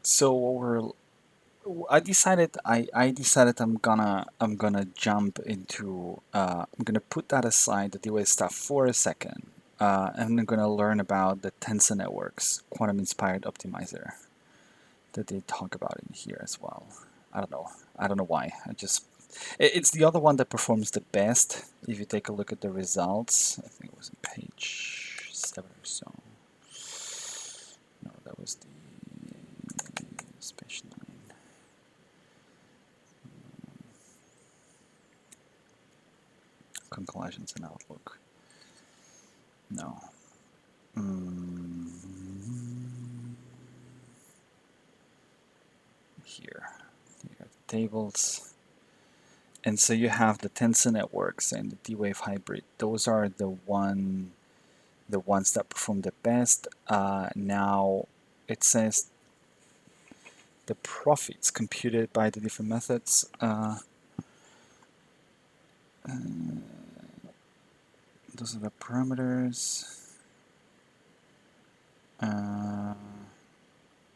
So I decided I'm gonna jump into I'm gonna put that aside, the D-Wave stuff, for a second. And I'm gonna learn about the Tensor Networks quantum inspired optimizer that they talk about in here as well. I don't know. I don't know why. It's the other one that performs the best. If you take a look at the results, I think it was on page 7 or so. No, that was the page 9. Conclusions and outlook. No. Here. You got the tables. And so you have the Tensor Networks and the D-Wave hybrid. Those are the ones that perform the best. Now it says the profits computed by the different methods. Those are the parameters.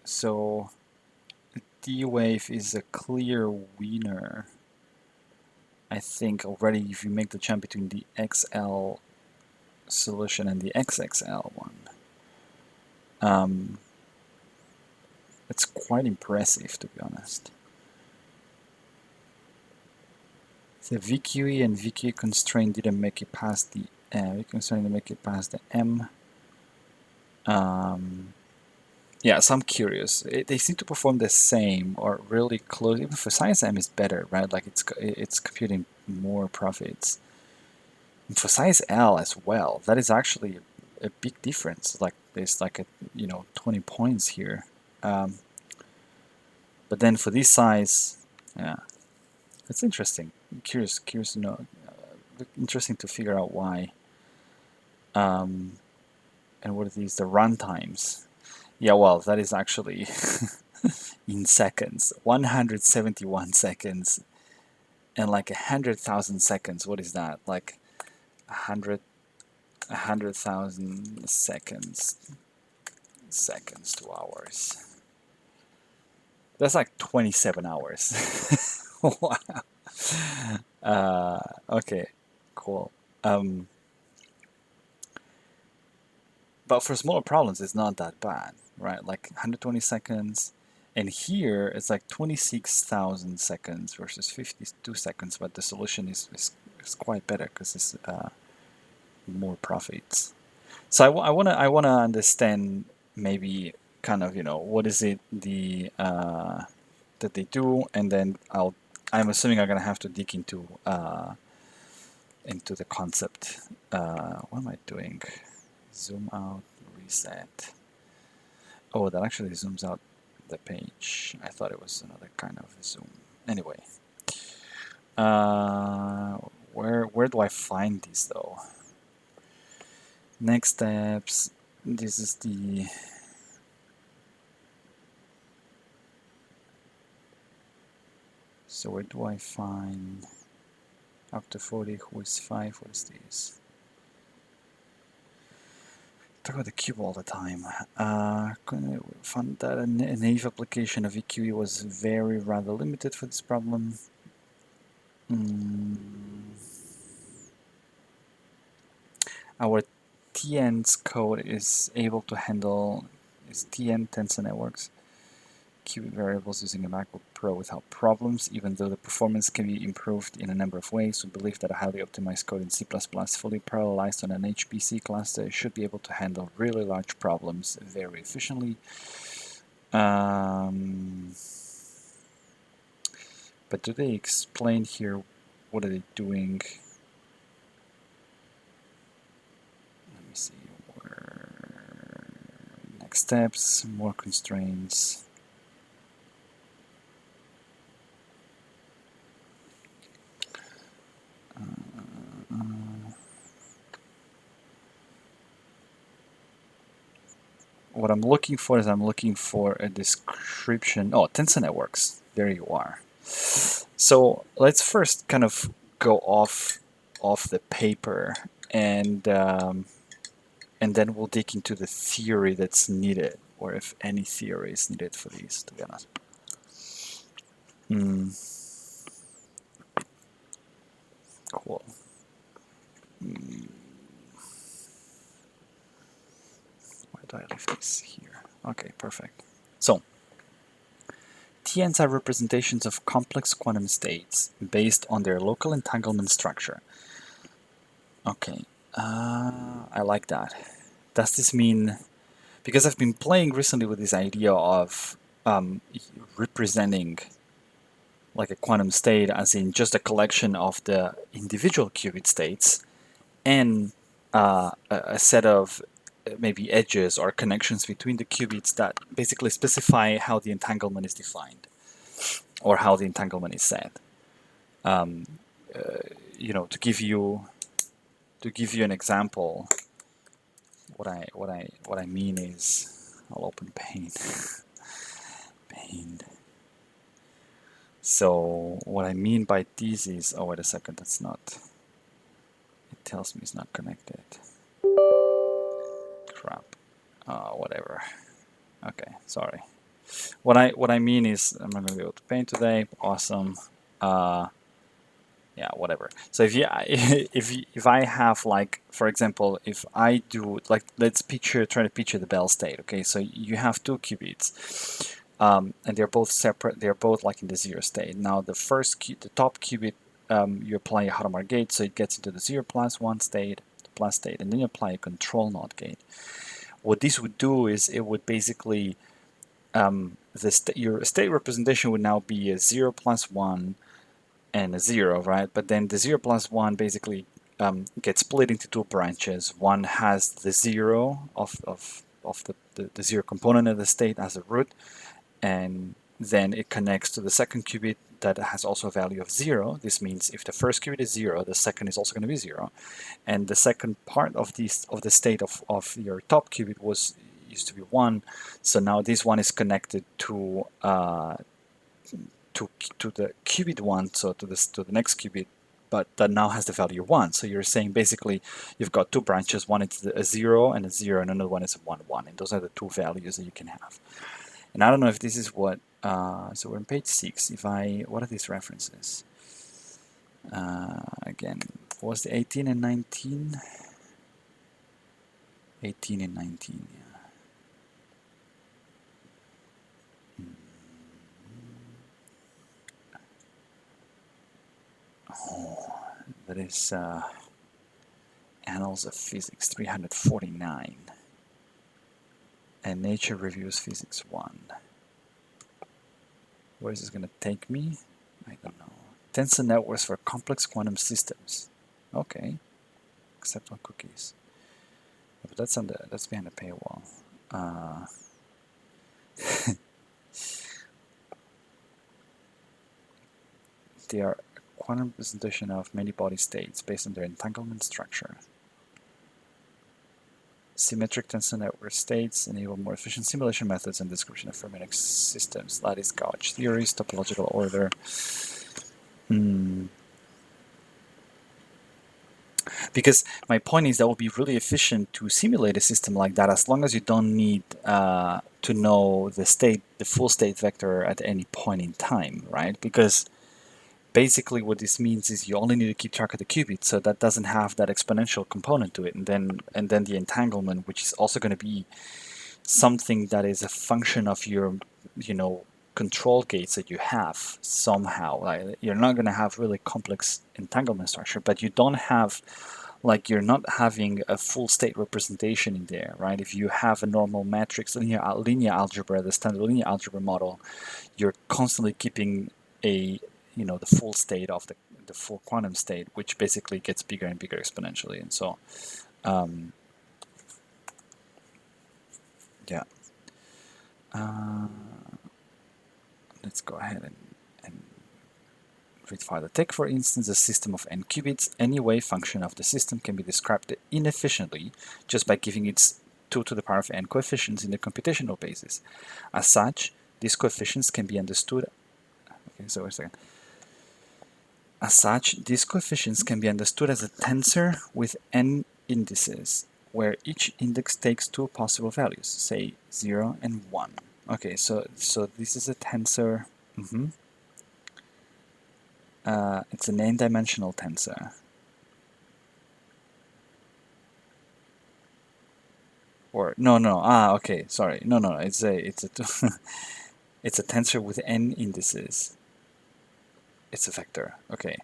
So D-Wave is a clear winner. I think already if you make the jump between the XL solution and the XXL one. It's quite impressive, to be honest. The VQE and VQE constraint didn't make it past the VQE constraint didn't make it past the M. Yeah, so I'm curious. They seem to perform the same or really close. Even for size M is better, right? Like it's computing more profits. And for size L as well, that is actually a big difference. Like there's like a 20 points here. But then for this size, yeah, it's interesting. I'm curious to know. Interesting to figure out why. And what are these? The run times. Yeah, well, that is actually in seconds. 171 seconds and like 100,000 seconds. What is that? Like 100,000 seconds to hours. That's like 27 hours. Wow. Okay, cool. But for smaller problems, it's not that bad, right? Like 120 seconds. And here, it's like 26,000 seconds versus 52 seconds, but the solution is quite better because it's more profits. So I wanna understand maybe kind of what is it that they do, and then I'm assuming I'm gonna have to dig into the concept. What am I doing? Zoom out, reset. Oh, that actually zooms out the page. I thought it was another kind of zoom. Anyway, where do I find these though? Next steps. This is the so where do I find up to 40? Who is 5? What is this? Talk about the cube all the time. Found that a naive application of EQE was very rather limited for this problem. Our TN's code is able to handle TN Tensor Networks cubic variables using a MacBook Pro without problems, even though the performance can be improved in a number of ways. We believe that a highly optimized code in C++ fully parallelized on an HPC cluster should be able to handle really large problems very efficiently. But do they explain here what are they doing? Let me see. Next steps, more constraints. What I'm looking for is I'm looking for a description. Oh, Tensor Networks. There you are. So let's first kind of go off the paper and then we'll dig into the theory that's needed. or if any theory is needed for these, to be honest. Cool. Why do I leave this here? Okay, perfect. So, TNs are representations of complex quantum states based on their local entanglement structure. Okay, I like that. Does this mean, because I've been playing recently with this idea of representing like a quantum state as in just a collection of the individual qubit states and a set of maybe edges or connections between the qubits that basically specify how the entanglement is defined or how the entanglement is set. To give you an example, what I mean is, I'll open Paint. So what I mean by this is, oh wait a second, that's not. It tells me it's not connected. Crap. Whatever. Okay, sorry. What I mean is, I'm not gonna be able to paint today. Awesome. Yeah, whatever. So if you if I have, like, for example, if I do, like, let's try to picture the Bell state. Okay, so you have two qubits, and they're both separate. They're both like in the zero state. Now the top qubit, you apply a Hadamard gate, so it gets into the 0+1 state, plus state, and then you apply a control NOT gate. What this would do is it would basically your state representation would now be a 0+1 and a 0, right? But then the 0+1 basically gets split into two branches. One has the 0 of the 0 component of the state as a root, and then it connects to the second qubit that has also a value of 0. This means if the first qubit is 0, the second is also going to be 0. And the second part of the state of your top qubit used to be 1. So now this one is connected to the qubit 1, so to the next qubit, but that now has the value 1. So you're saying basically you've got two branches. One is a 0 and a 0, and another one is a 1, 1. And those are the two values that you can have. And I don't know if this is what, so we're on page 6. What are these references? Again, what was the 18 and 19? 18 and 19, yeah. Oh, that is Annals of Physics 349 and Nature Reviews Physics 1. Where is this going to take me? I don't know. Tensor Networks for complex quantum systems. Okay, except on cookies. But that's behind the paywall. They are a quantum representation of many body states based on their entanglement structure. Symmetric tensor network states enable more efficient simulation methods and description of fermionic systems, lattice gauge theories, topological order. Because my point is that would be really efficient to simulate a system like that, as long as you don't need to know the full state vector at any point in time, right? Because basically what this means is you only need to keep track of the qubits, so that doesn't have that exponential component to it, and then the entanglement, which is also going to be something that is a function of your control gates that you have somehow. Like, you're not going to have really complex entanglement structure, but you don't have, like, you're not having a full state representation in there, right? If you have a normal matrix linear algebra, the standard linear algebra model, you're constantly keeping the full state of the full quantum state, which basically gets bigger and bigger exponentially. And so yeah, let's go ahead and read further. Take, for instance, a system of n qubits. Any wave function of the system can be described inefficiently just by giving its 2 to the power of n coefficients in the computational basis. As such, these coefficients can be understood. Okay, so wait a second. As such, these coefficients can be understood as a tensor with n indices, where each index takes two possible values, say 0 and 1. Okay, so this is a tensor. It's an n-dimensional tensor. Or no. Okay, sorry. No. It's a it's a tensor with n indices. It's a vector. Okay.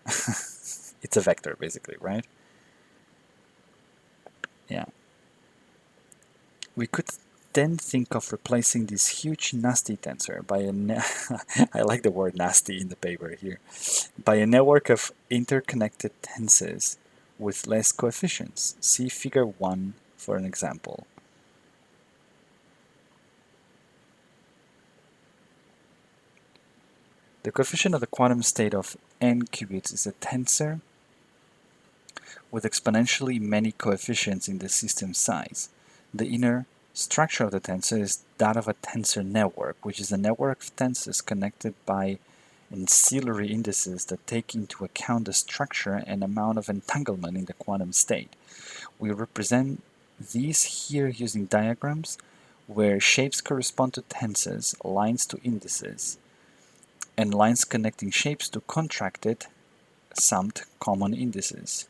It's a vector basically, right? Yeah. We could then think of replacing this huge nasty tensor by a I like the word nasty in the paper here, by a network of interconnected tensors with less coefficients. See figure 1 for an example. The coefficient of the quantum state of n qubits is a tensor with exponentially many coefficients in the system size. The inner structure of the tensor is that of a tensor network, which is a network of tensors connected by ancillary indices that take into account the structure and amount of entanglement in the quantum state. We represent these here using diagrams where shapes correspond to tensors, lines to indices, and lines connecting shapes to contracted, summed common indices.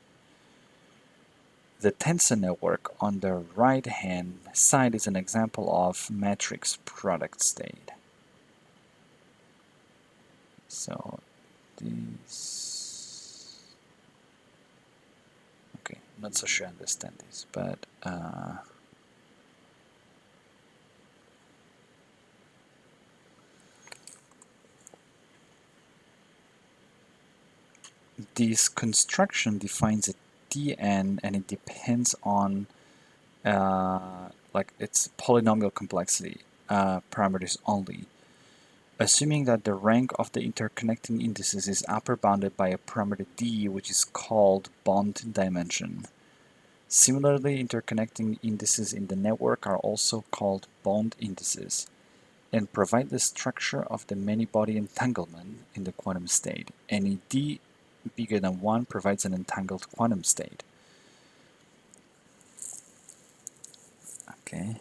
The tensor network on the right-hand side is an example of matrix product state. So these, okay, not so sure I understand this, but this construction defines a Tn, and it depends on like its polynomial complexity parameters only. Assuming that the rank of the interconnecting indices is upper bounded by a parameter d, which is called bond dimension. Similarly, interconnecting indices in the network are also called bond indices and provide the structure of the many-body entanglement in the quantum state. Any d bigger than 1 provides an entangled quantum state. Okay.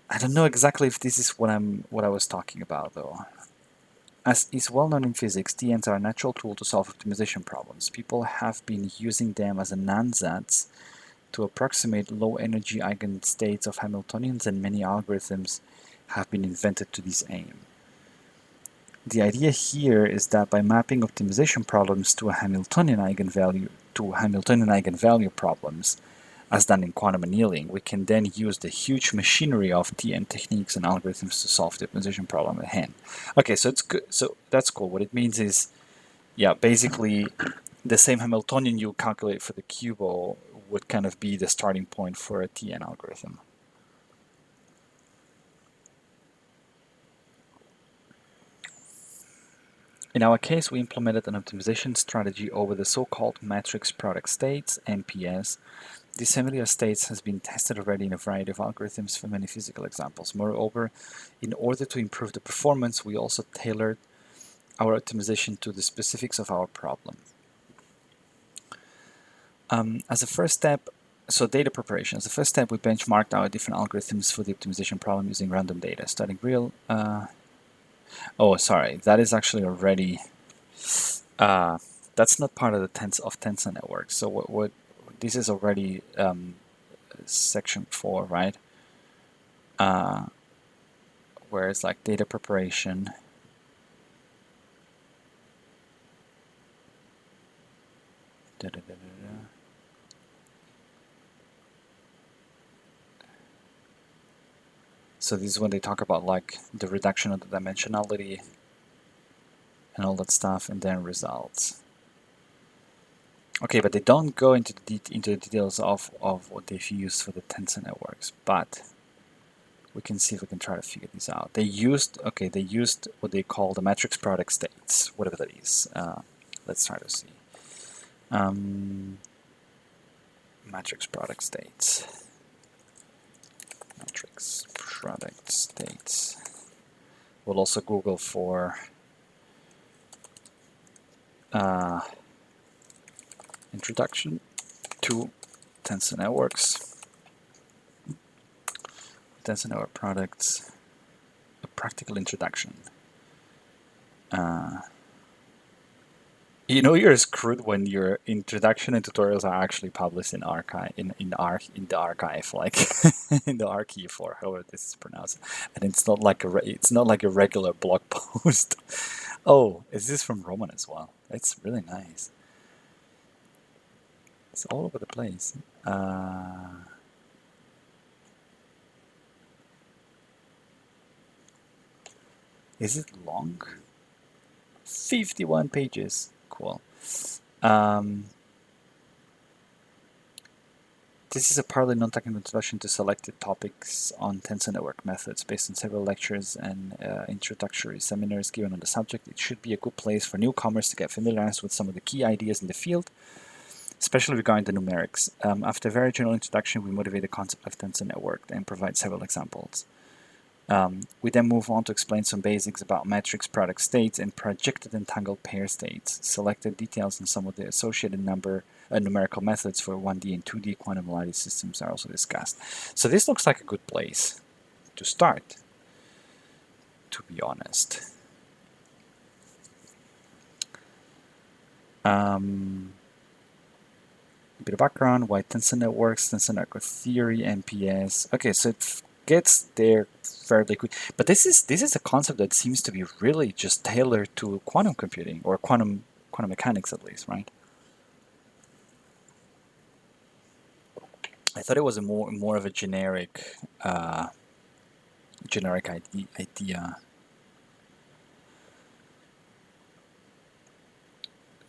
I don't know exactly if this is what I was talking about though. As is well known in physics, TNs are a natural tool to solve optimization problems. People have been using them as an ansatz to approximate low-energy eigenstates of Hamiltonians, and many algorithms have been invented to this aim. The idea here is that by mapping optimization problems to a Hamiltonian eigenvalue problems, as done in quantum annealing, we can then use the huge machinery of TN techniques and algorithms to solve the optimization problem at hand. Okay, so it's good. So that's cool. What it means is, yeah, basically the same Hamiltonian you calculate for the QUBO would kind of be the starting point for a TN algorithm. In our case, we implemented an optimization strategy over the so-called matrix product states, MPS. This family of states has been tested already in a variety of algorithms for many physical examples. Moreover, in order to improve the performance, we also tailored our optimization to the specifics of our problem. As a first step, so data preparation. As a first step, we benchmarked our different algorithms for the optimization problem using random data, starting real. Oh, sorry, that is actually already. That's not part of the Tensor Networks. So what this is already section 4, right? Where it's like data preparation. Da, da, da, da, da. So this is when they talk about like the reduction of the dimensionality and all that stuff, and then results. Okay, but they don't go into the details of what they've used for the Tensor Networks, but we can see if we can try to figure this out. They used what they call the matrix product states, whatever that is. Let's try to see. Matrix product states. Matrix product states. We'll also Google for introduction to Tensor Networks, Tensor Network products, a practical introduction. You know you're screwed when your introduction and tutorials are actually published in archive in the archive, like in the archive, or however this is pronounced, and it's not like a regular blog post. Oh, is this from Roman as well? It's really nice. It's all over the place. Is it long? 51 pages. Cool. This is a partly non-technical introduction to selected topics on tensor network methods based on several lectures and introductory seminars given on the subject. It should be a good place for newcomers to get familiarized with some of the key ideas in the field, especially regarding the numerics. After a very general introduction, we motivate the concept of tensor network and provide several examples. We then move on to explain some basics about matrix product states and projected entangled pair states. Selected details on some of the associated numerical methods for 1D and 2D quantum lattice systems are also discussed. So this looks like a good place to start, to be honest. A bit of background: why tensor networks, tensor network theory, NPS. Okay, so it gets there fairly quick. But this is a concept that seems to be really just tailored to quantum computing, or quantum mechanics at least, right? I thought it was a more of a generic idea.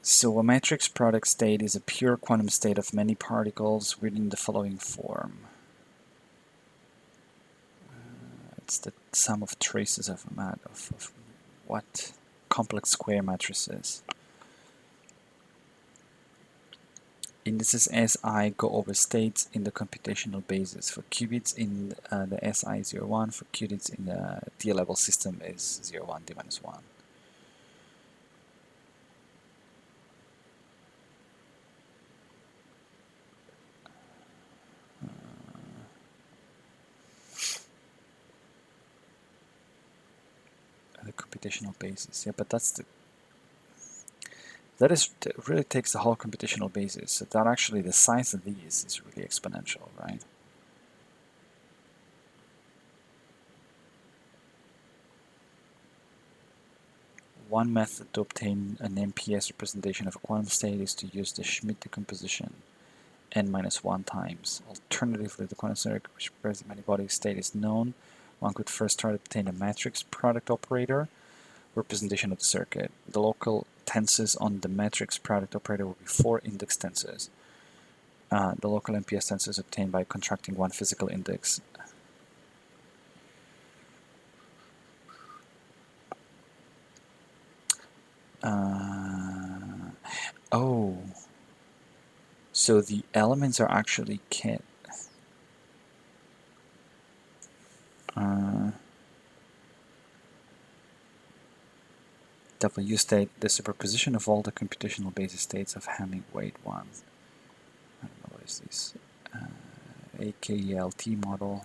So a matrix product state is a pure quantum state of many particles within the following form. It's the sum of traces of what? Complex square matrices. Indices Si go over states in the computational basis. For qubits in the Si 01, for qubits in the D level system is 01, D minus 1. The computational basis. Yeah, but that really takes the whole computational basis. So that actually the size of these is really exponential, right? One method to obtain an MPS representation of a quantum state is to use the Schmidt decomposition n-1 times. Alternatively, the quantum circuit which prepares the many-body state is known. One could first try to obtain a matrix product operator representation of the circuit. The local tensors on the matrix product operator will be 4 index tensors. The local MPS tensor is obtained by contracting one physical index. Oh, so the elements are actually W state, the superposition of all the computational basis states of Hamming weight 1. I don't know what is this. AKELT model.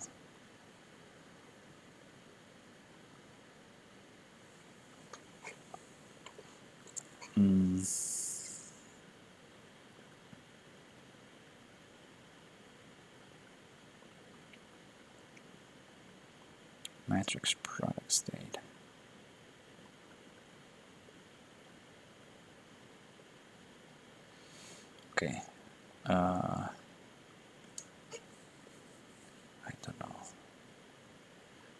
Matrix product state. Okay. I don't know.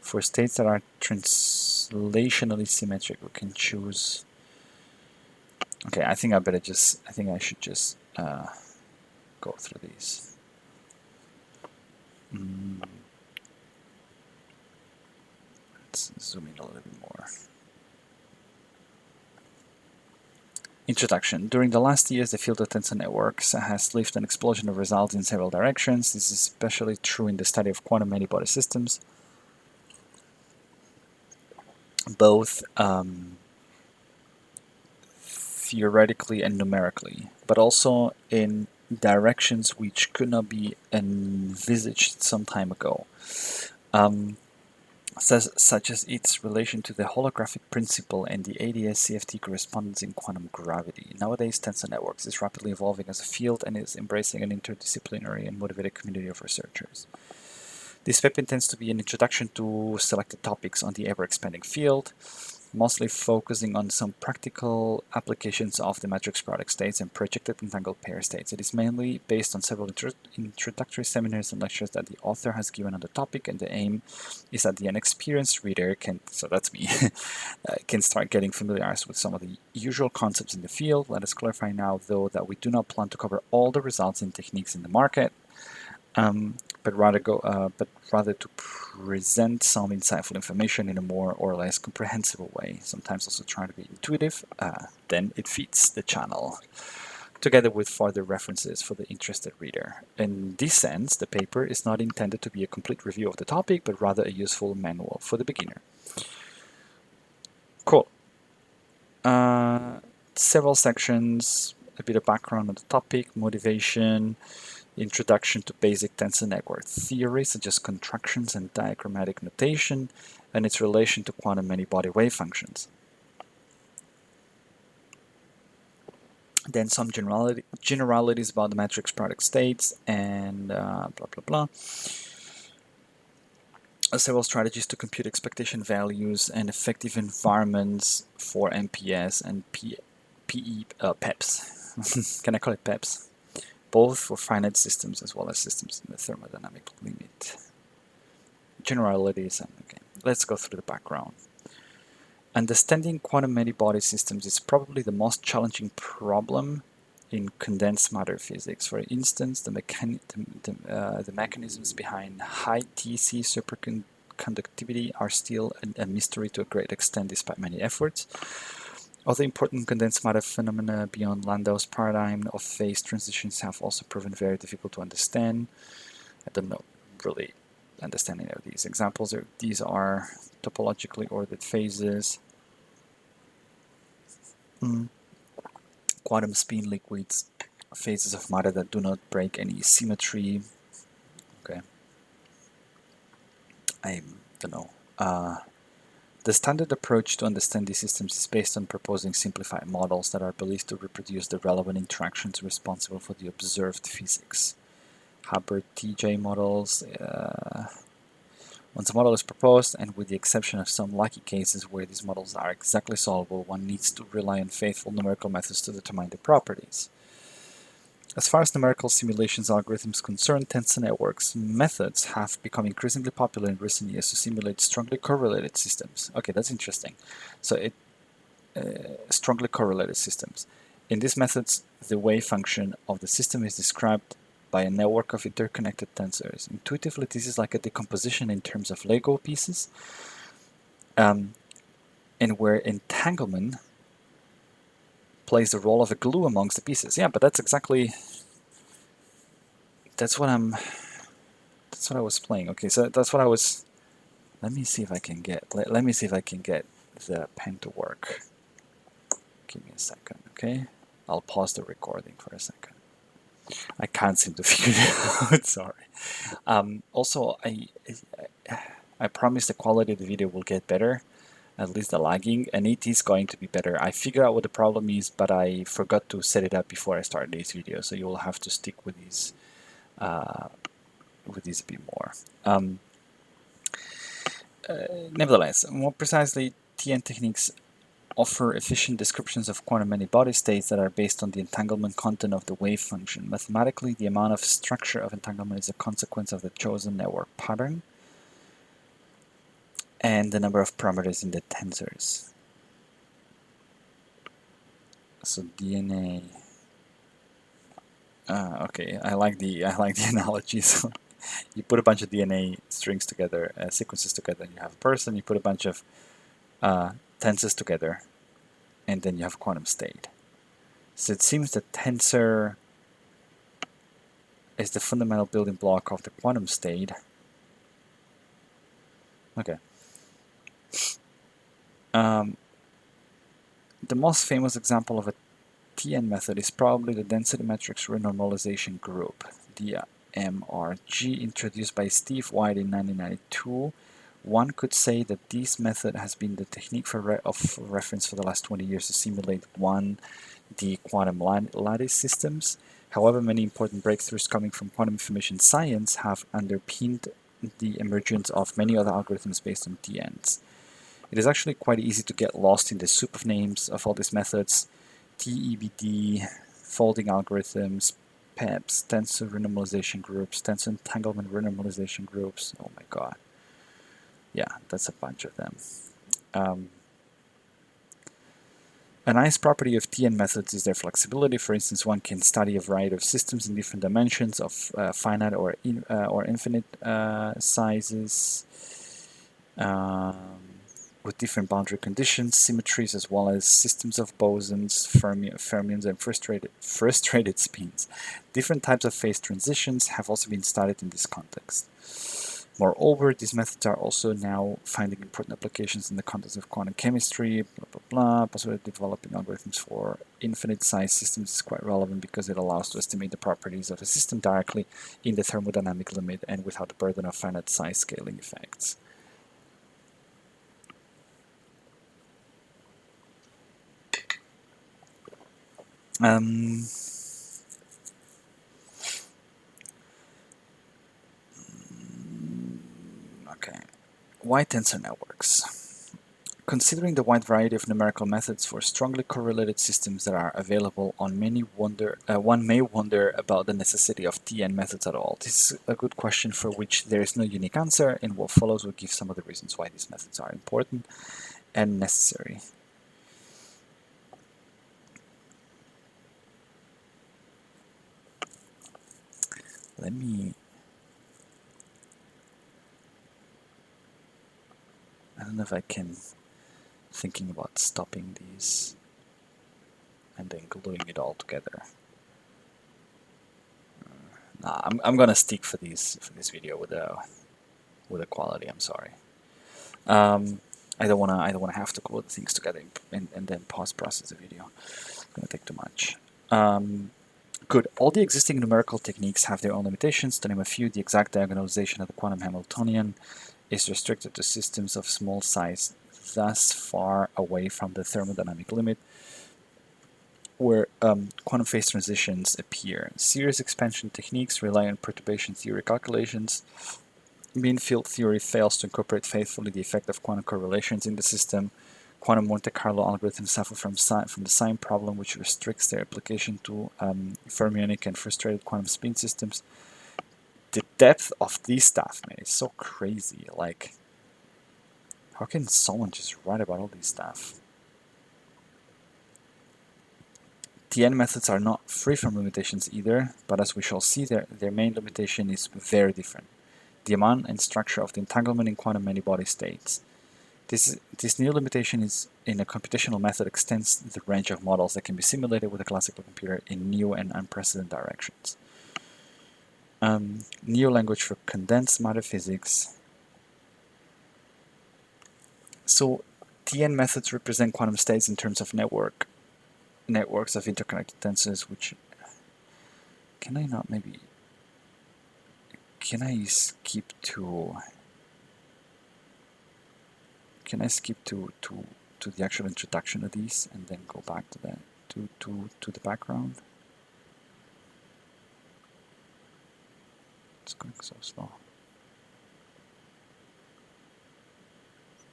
For states that are translationally symmetric, we can choose. Okay, I think I should just go through these. Let's zoom in a little bit more. Introduction. During the last years, the field of tensor networks has lived an explosion of results in several directions. This is especially true in the study of quantum many-body systems, both theoretically and numerically, but also in directions which could not be envisaged some time ago, such as its relation to the holographic principle and the ADS-CFT correspondence in quantum gravity. Nowadays, Tensor Networks is rapidly evolving as a field and is embracing an interdisciplinary and motivated community of researchers. This paper intends to be an introduction to selected topics on the ever-expanding field, mostly focusing on some practical applications of the matrix product states and projected entangled pair states. It is mainly based on several introductory seminars and lectures that the author has given on the topic, and the aim is that the inexperienced reader can, so that's me, can start getting familiarized with some of the usual concepts in the field. Let us clarify now, though, that we do not plan to cover all the results and techniques in the market. But rather to present some insightful information in a more or less comprehensible way, sometimes also trying to be intuitive, then it fits the channel, together with further references for the interested reader. In this sense, the paper is not intended to be a complete review of the topic, but rather a useful manual for the beginner. Cool. Several sections, a bit of background on the topic, motivation, introduction to basic tensor network theory, such as contractions and diagrammatic notation, and its relation to quantum many-body wave functions. Then some generalities about the matrix product states and blah, blah, blah. Several strategies to compute expectation values and effective environments for MPS and PEPs. Can I call it PEPs? Both for finite systems as well as systems in the thermodynamic limit. Generalities, and okay, let's go through the background. Understanding quantum many-body systems is probably the most challenging problem in condensed matter physics. For instance, the mechanisms behind high TC superconductivity are still a mystery to a great extent despite many efforts. Other important condensed matter phenomena beyond Landau's paradigm of phase transitions have also proven very difficult to understand. I don't know really understanding of these examples. These are topologically ordered phases, quantum spin liquids, phases of matter that do not break any symmetry. Okay, I don't know. The standard approach to understand these systems is based on proposing simplified models that are believed to reproduce the relevant interactions responsible for the observed physics. Hubbard TJ models. Once a model is proposed, and with the exception of some lucky cases where these models are exactly solvable, one needs to rely on faithful numerical methods to determine the properties. As far as numerical simulations algorithms concerned, tensor networks methods have become increasingly popular in recent years to simulate strongly correlated systems. Okay, that's interesting. So strongly correlated systems. In these methods, the wave function of the system is described by a network of interconnected tensors. Intuitively, this is like a decomposition in terms of Lego pieces, and where entanglement plays the role of a glue amongst the pieces. Yeah, but that's what I was playing. Okay, so that's what I was. Let me see if I can get. Let me see if I can get the pen to work. Give me a second, okay? I'll pause the recording for a second. I can't seem to figure it out. Sorry. Also, I promise the quality of the video will get better, at least the lagging, and it is going to be better. I figured out what the problem is, but I forgot to set it up before I started this video, so you will have to stick with these a bit more. Nevertheless, more precisely, TN techniques offer efficient descriptions of quantum many-body states that are based on the entanglement content of the wave function. Mathematically, the amount of structure of entanglement is a consequence of the chosen network pattern and the number of parameters in the tensors. So DNA. Okay, I like the analogy. So you put a bunch of DNA strings together, sequences together, and you have a person. You put a bunch of tensors together, and then you have a quantum state. So it seems that tensor is the fundamental building block of the quantum state. Okay. The most famous example of a TN method is probably the density matrix renormalization group, the MRG, introduced by Steve White in 1992. One could say that this method has been the technique of reference for the last 20 years to simulate 1D quantum lattice systems. However, many important breakthroughs coming from quantum information science have underpinned the emergence of many other algorithms based on TNs. It is actually quite easy to get lost in the soup of names of all these methods: TEBD, folding algorithms, PEPs, tensor renormalization groups, tensor entanglement renormalization groups. Oh my god. Yeah, that's a bunch of them. A nice property of TN methods is their flexibility. For instance, one can study a variety of systems in different dimensions of finite or infinite sizes, um, with different boundary conditions, symmetries, as well as systems of bosons, fermions, and frustrated spins. Different types of phase transitions have also been studied in this context. Moreover, these methods are also now finding important applications in the context of quantum chemistry, blah, blah, blah. Possibility of developing algorithms for infinite-sized systems is quite relevant because it allows to estimate the properties of a system directly in the thermodynamic limit and without the burden of finite-size scaling effects. Okay. Why tensor networks? Considering the wide variety of numerical methods for strongly correlated systems that are available, one may wonder about the necessity of TN methods at all. This is a good question for which there is no unique answer, and what follows will give some of the reasons why these methods are important and necessary. Let me... I don't know if I can... Thinking about stopping these and then gluing it all together. Nah, I'm gonna stick for this video with the quality. I'm sorry. I don't wanna have to glue the things together and then post process the video. It's gonna take too much. Good. All the existing numerical techniques have their own limitations. To name a few, the exact diagonalization of the quantum Hamiltonian is restricted to systems of small size, thus far away from the thermodynamic limit where quantum phase transitions appear. Series expansion techniques rely on perturbation theory calculations. Mean field theory fails to incorporate faithfully the effect of quantum correlations in the system. Quantum Monte Carlo algorithms suffer from the sign problem, which restricts their application to fermionic and frustrated quantum spin systems. The depth of this stuff, man, is so crazy. Like, how can someone just write about all this stuff? TN methods are not free from limitations either, but as we shall see, their main limitation is very different: the amount and structure of the entanglement in quantum many-body states. This new limitation is in a computational method extends the range of models that can be simulated with a classical computer in new and unprecedented directions. New language for condensed matter physics. So TN methods represent quantum states in terms of networks of interconnected tensors, which can I not maybe can I skip to the actual introduction of these and then go back to the background? It's going so slow.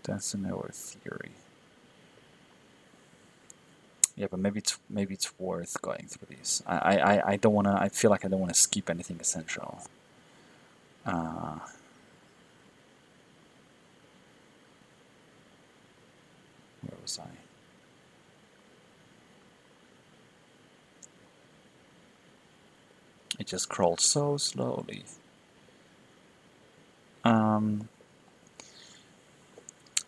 Tensor network theory. Yeah, but maybe it's worth going through these. I don't wanna. I feel like I don't wanna skip anything essential. Where was I? It just crawled so slowly.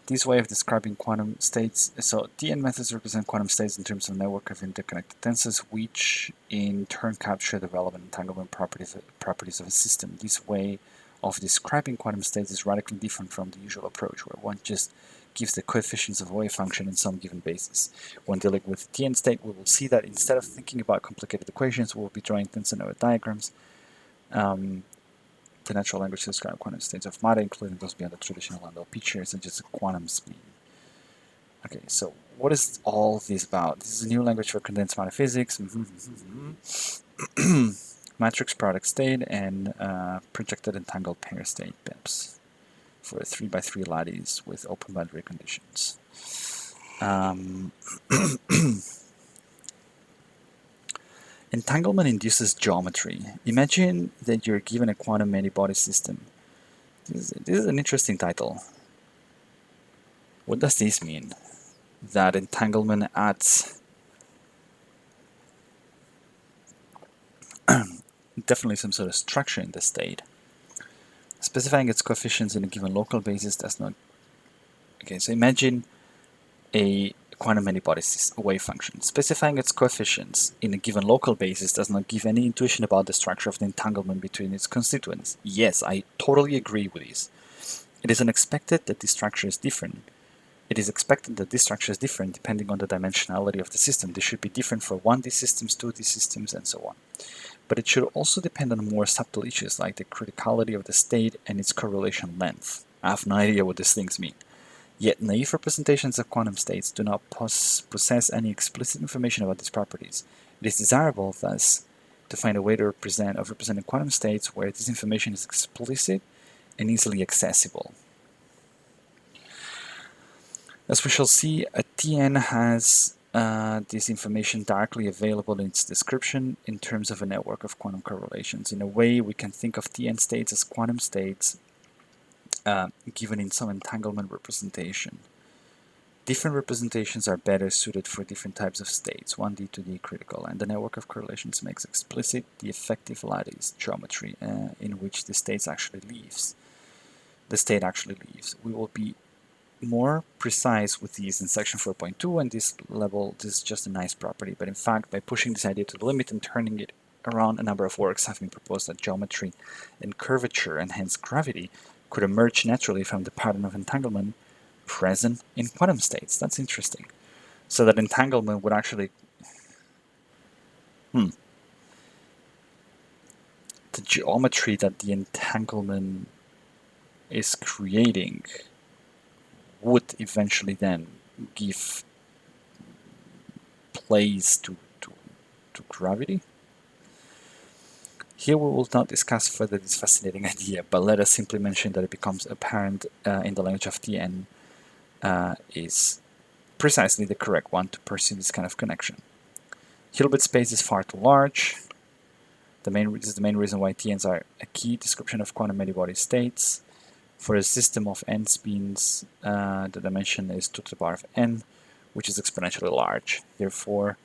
This way of describing quantum states, so TN methods represent quantum states in terms of a network of interconnected tensors, which in turn capture the relevant entanglement properties of a system. This way of describing quantum states is radically different from the usual approach, where one just gives the coefficients of a wave function in some given basis. When dealing with the Tn state, we will see that instead of thinking about complicated equations, we will be drawing Tensor Network diagrams. The natural language to describe quantum states of matter, including those beyond the traditional Landau pictures and just a quantum speed. Okay, so what is all this about? This is a new language for condensed matter physics. Matrix product state and projected entangled pair state PEPs for 3x3 lattice with open boundary conditions. Entanglement induces geometry. Imagine that you're given a quantum many-body system. This is an interesting title. What does this mean? That entanglement adds definitely some sort of structure in the state. Specifying its coefficients in a given local basis does not... Okay, so imagine a quantum many-body wave function. Specifying its coefficients in a given local basis does not give any intuition about the structure of the entanglement between its constituents. Yes, I totally agree with this. It is unexpected that this structure is different. It is expected that this structure is different depending on the dimensionality of the system. This should be different for 1D systems, 2D systems, and so on. But it should also depend on more subtle issues like the criticality of the state and its correlation length. I have no idea what these things mean. Yet naive representations of quantum states do not possess any explicit information about these properties. It is desirable, thus, to find a way to represent quantum states where this information is explicit and easily accessible. As we shall see, a Tn has this information directly available in its description in terms of a network of quantum correlations. In a way, we can think of Tn states as quantum states given in some entanglement representation. Different representations are better suited for different types of states, 1D, 2D, critical, and the network of correlations makes explicit the effective lattice geometry in which the state actually leaves. We will be more precise with these in section 4.2, and this is just a nice property, but in fact, by pushing this idea to the limit and turning it around, a number of works have been proposed that geometry and curvature, and hence gravity, could emerge naturally from the pattern of entanglement present in quantum states. That's interesting. So that entanglement would actually... the geometry that the entanglement is creating would eventually then give place to gravity. Here we will not discuss further this fascinating idea, but let us simply mention that it becomes apparent in the language of Tn is precisely the correct one to pursue this kind of connection. Hilbert space is far too large. This is the main reason why Tn's are a key description of quantum many-body states. For a system of n spins, the dimension is 2 to the power of n, which is exponentially large. Therefore,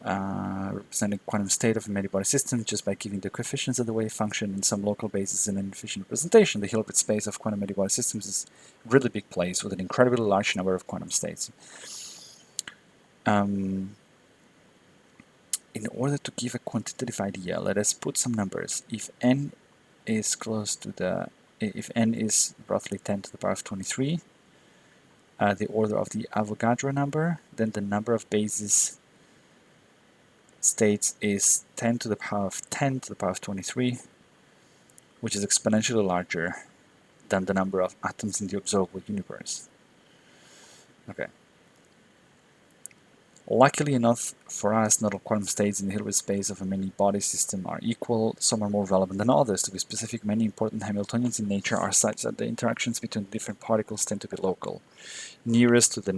representing quantum state of a many-body system just by giving the coefficients of the wave function in some local basis in an efficient representation, the Hilbert space of quantum many-body systems is a really big place with an incredibly large number of quantum states. In order to give a quantitative idea, let us put some numbers. If n is if n is roughly 10 to the power of 23, the order of the Avogadro number, then the number of basis states is 10 to the power of 10 to the power of 23, which is exponentially larger than the number of atoms in the observable universe. Okay. Luckily enough for us, not all quantum states in the Hilbert space of a many-body system are equal. Some are more relevant than others. To be specific, many important Hamiltonians in nature are such that the interactions between different particles tend to be local, nearest to the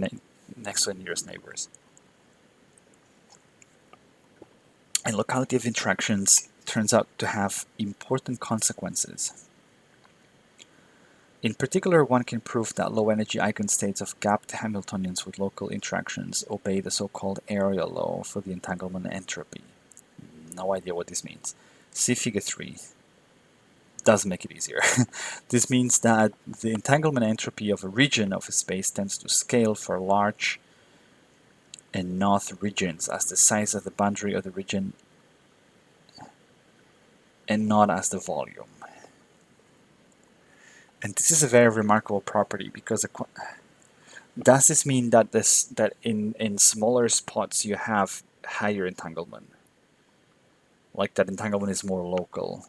next to the nearest neighbors. And locality of interactions turns out to have important consequences. In particular, one can prove that low-energy eigenstates of gapped Hamiltonians with local interactions obey the so-called area law for the entanglement entropy. No idea what this means. See figure 3. Does make it easier. This means that the entanglement entropy of a region of a space tends to scale for large and not regions as the size of the boundary of the region and not as the volume. And this is a very remarkable property because Does this mean that in smaller spots you have higher entanglement? Like that entanglement is more local?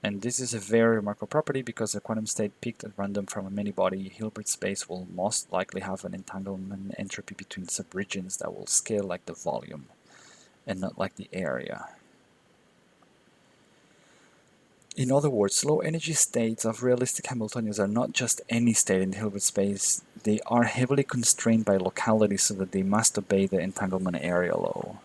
And this is a very remarkable property because a quantum state picked at random from a many-body Hilbert space will most likely have an entanglement entropy between subregions that will scale like the volume and not like the area. In other words, low-energy states of realistic Hamiltonians are not just any state in the Hilbert space, they are heavily constrained by locality so that they must obey the entanglement area law.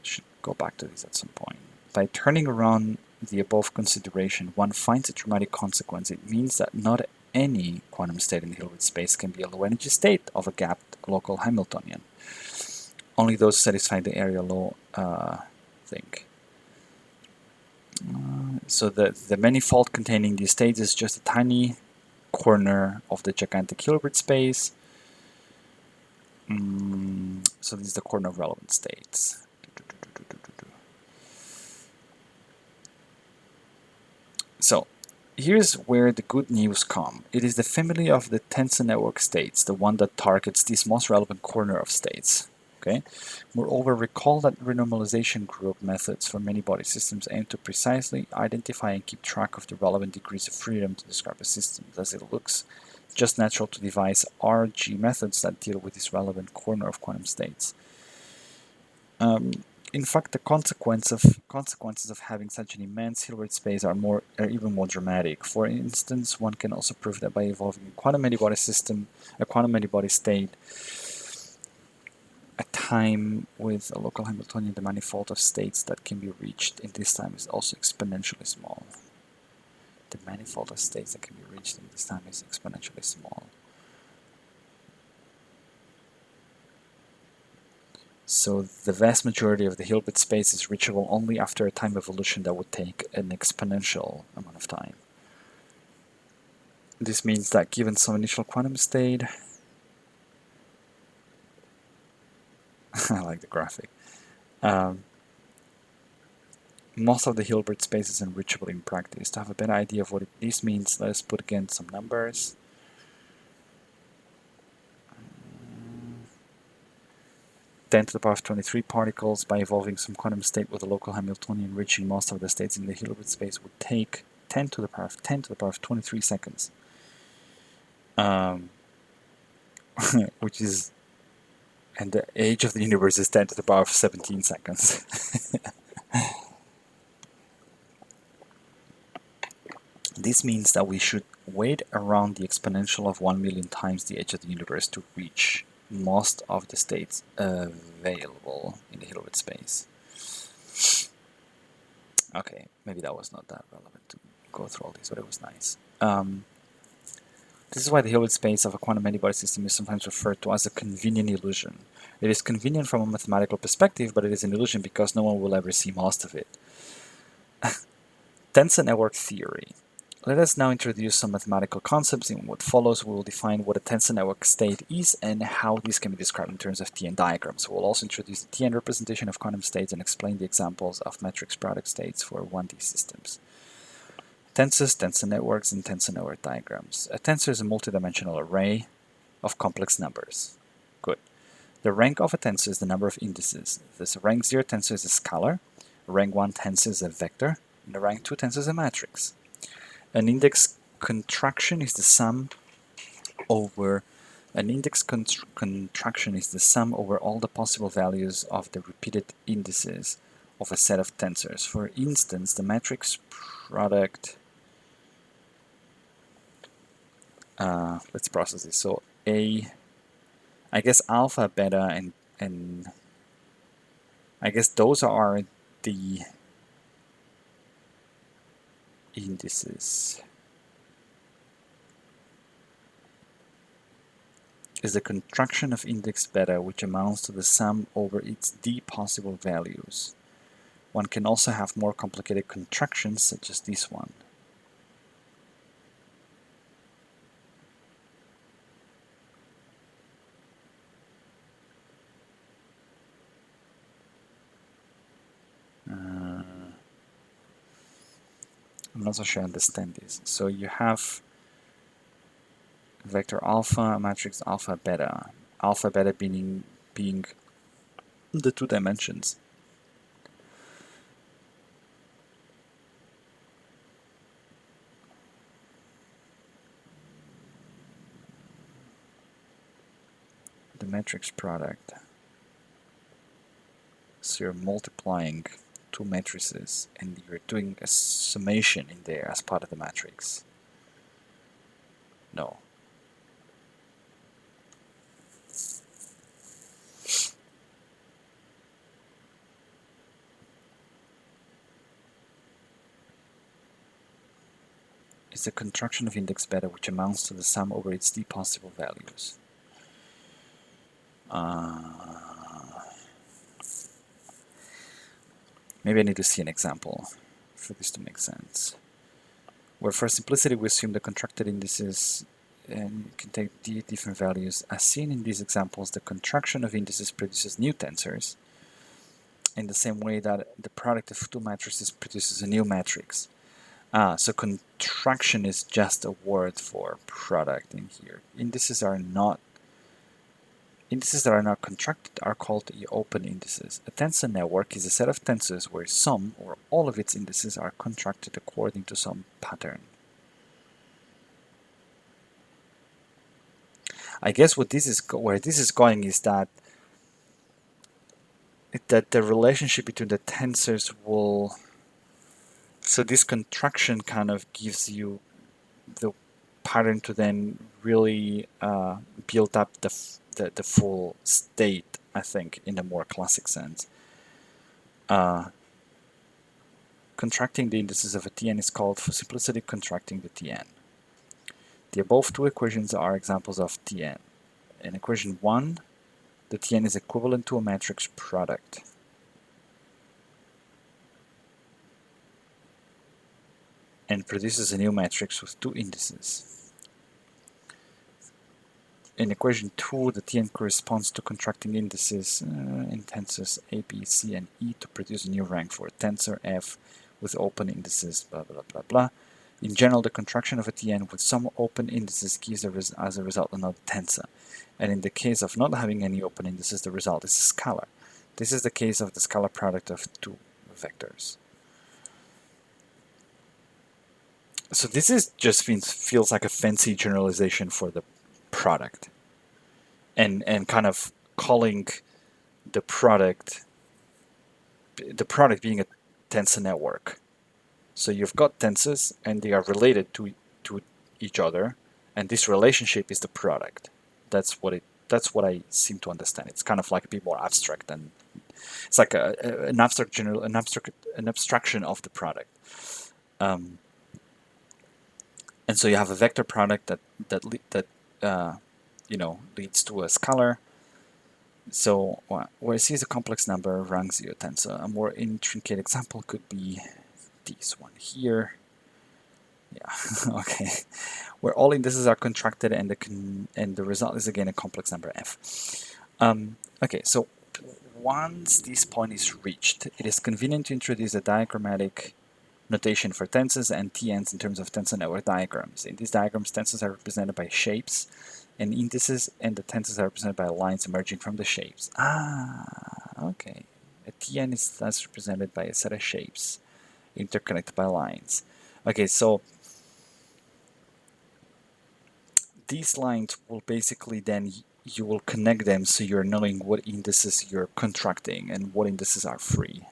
Should go back to this at some point. By turning around the above consideration, one finds a dramatic consequence. It means that not any quantum state in the Hilbert space can be a low-energy state of a gapped local Hamiltonian. Only those satisfy the area law thing. So the manifold containing these states is just a tiny corner of the gigantic Hilbert space. So this is the corner of relevant states. So here's where the good news comes. It is the family of the tensor network states, the one that targets this most relevant corner of states. Okay. Moreover, recall that renormalization group methods for many body systems aim to precisely identify and keep track of the relevant degrees of freedom to describe a system. Thus, it looks just natural to devise RG methods that deal with this relevant corner of quantum states. In fact, the consequences of having such an immense Hilbert space are even more dramatic. For instance, one can also prove that by evolving a quantum many-body system, a quantum many-body state, a time with a local Hamiltonian, the manifold of states that can be reached in this time is also exponentially small. The manifold of states that can be reached in this time is exponentially small. So the vast majority of the Hilbert space is reachable only after a time evolution that would take an exponential amount of time. This means that given some initial quantum state, I like the graphic, most of the Hilbert space is unreachable in practice. To have a better idea of what this means, let us put again some numbers. 10 to the power of 23 particles by evolving some quantum state with a local Hamiltonian reaching most of the states in the Hilbert space would take 10 to the power of 10 to the power of 23 seconds. Which is, and the age of the universe is 10 to the power of 17 seconds. This means that we should wait around the exponential of 1 million times the age of the universe to reach most of the states available in the Hilbert space. Okay, maybe that was not that relevant to go through all this, but it was nice. This is why the Hilbert space of a quantum many-body system is sometimes referred to as a convenient illusion. It is convenient from a mathematical perspective, but it is an illusion because no one will ever see most of it. Tensor network theory. Let us now introduce some mathematical concepts. In what follows, we will define what a tensor network state is and how this can be described in terms of Tn diagrams. We'll also introduce the Tn representation of quantum states and explain the examples of matrix product states for 1D systems. Tensors, tensor networks, and tensor network diagrams. A tensor is a multidimensional array of complex numbers. Good. The rank of a tensor is the number of indices. This rank 0 tensor is a scalar, a rank 1 tensor is a vector, and a rank 2 tensor is a matrix. An index contraction is the sum over all the possible values of the repeated indices of a set of tensors. For instance, the matrix product. Let's process this. So I guess alpha, beta, and I guess those are the indices. Is the contraction of index beta, which amounts to the sum over its d possible values. One can also have more complicated contractions, such as this one. I'm not so sure I understand this. So you have vector alpha, matrix alpha, beta. Alpha, beta being the two dimensions. The matrix product. So you're multiplying two matrices and you're doing a summation in there as part of the matrix. No. It's a contraction of index beta which amounts to the sum over its d possible values. Maybe I need to see an example for this to make sense. Where for simplicity we assume the contracted indices and can take d different values. As seen in these examples, the contraction of indices produces new tensors in the same way that the product of two matrices produces a new matrix. So contraction is just a word for product in here. Indices that are not contracted are called the open indices. A tensor network is a set of tensors where some or all of its indices are contracted according to some pattern. I guess what this is where this is going is that the relationship between the tensors will, so this contraction kind of gives you the pattern to then really build up the full state, I think, in a more classic sense. Contracting the indices of a Tn is called, for simplicity, contracting the Tn. The above two equations are examples of Tn. In equation 1, the Tn is equivalent to a matrix product. And produces a new matrix with two indices. In equation 2, the Tn corresponds to contracting indices in tensors A, B, C, and E to produce a new rank for a tensor F with open indices, blah, blah, blah, blah. In general, the contraction of a Tn with some open indices gives as a result another tensor. And in the case of not having any open indices, the result is a scalar. This is the case of the scalar product of two vectors. So this is just feels like a fancy generalization for the product, and kind of calling the product being a tensor network. So you've got tensors and they are related to each other, and this relationship is the product. That's what I seem to understand. It's kind of like a bit more abstract, than it's like an abstraction of the product. And so you have a vector product that leads to a scalar. So where C is a complex number, rank 0 tensor. A more intricate example could be this one here. Yeah, okay. Where all indices are contracted and the result is again a complex number f. Okay, so once this point is reached, it is convenient to introduce a diagrammatic notation for tensors and Tn's in terms of tensor network diagrams. In these diagrams, tensors are represented by shapes and indices, and the tensors are represented by lines emerging from the shapes. Okay. A Tn is thus represented by a set of shapes interconnected by lines. Okay, so these lines will basically then you will connect them so you're knowing what indices you're contracting and what indices are free.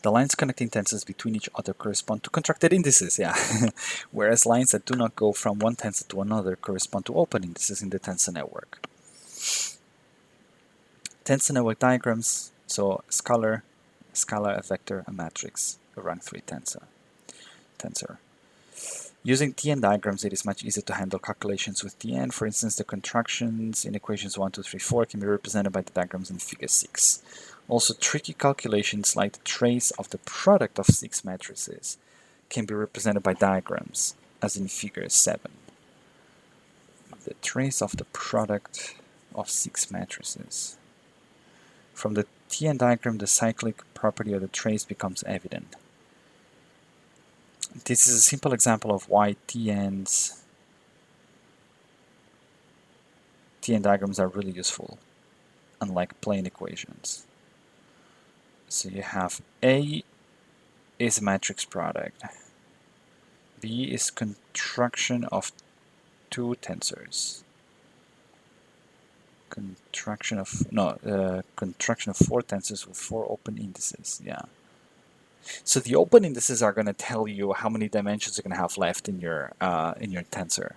The lines connecting tensors between each other correspond to contracted indices, yeah. Whereas lines that do not go from one tensor to another correspond to open indices in the tensor network. Tensor network diagrams, so a scalar, a vector, a matrix, a rank 3 tensor. Using Tn diagrams, it is much easier to handle calculations with Tn. For instance, the contractions in equations 1, 2, 3, 4 can be represented by the diagrams in figure 6. Also, tricky calculations like the trace of the product of 6 matrices can be represented by diagrams, as in figure 7. The trace of the product of 6 matrices. From the Tn diagram, the cyclic property of the trace becomes evident. This is a simple example of why Tn diagrams are really useful, unlike plain equations. So you have A is a matrix product. B is contraction of two tensors. Contraction of four tensors with four open indices. Yeah. So the open indices are going to tell you how many dimensions you're going to have left in your tensor.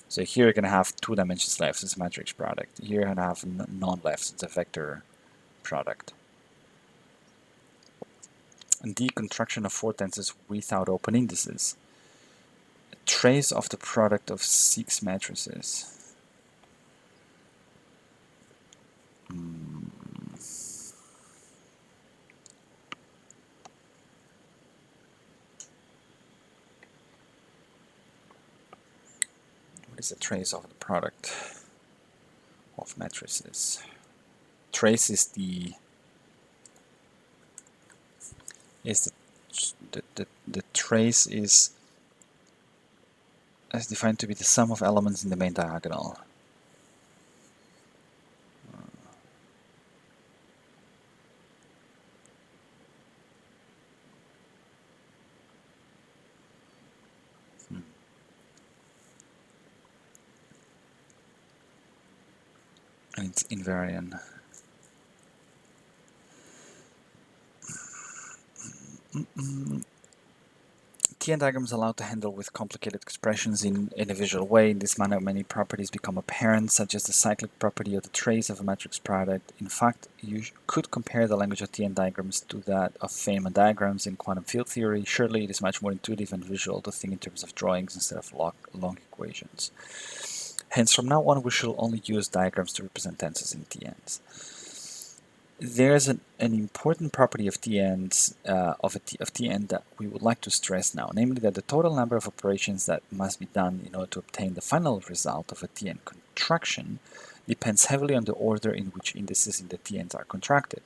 So here you're going to have 2 dimensions left. It's a matrix product. Here you're going to have none left. It's a vector product. And D, contraction of 4 tensors without open indices. A trace of the product of 6 matrices. What is a trace of the product of matrices? Trace is the trace is defined to be the sum of elements in the main diagonal. And it's invariant. Tn diagrams allow to handle with complicated expressions in a visual way. In this manner, many properties become apparent, such as the cyclic property of the trace of a matrix product. In fact, you could compare the language of Tn diagrams to that of Feynman diagrams in quantum field theory. Surely it is much more intuitive and visual to think in terms of drawings instead of long equations. Hence, from now on, we shall only use diagrams to represent tensors in Tn's. There's an important property of Tn's of Tn that we would like to stress now, namely that the total number of operations that must be done in order to obtain the final result of a Tn contraction depends heavily on the order in which indices in the Tn's are contracted.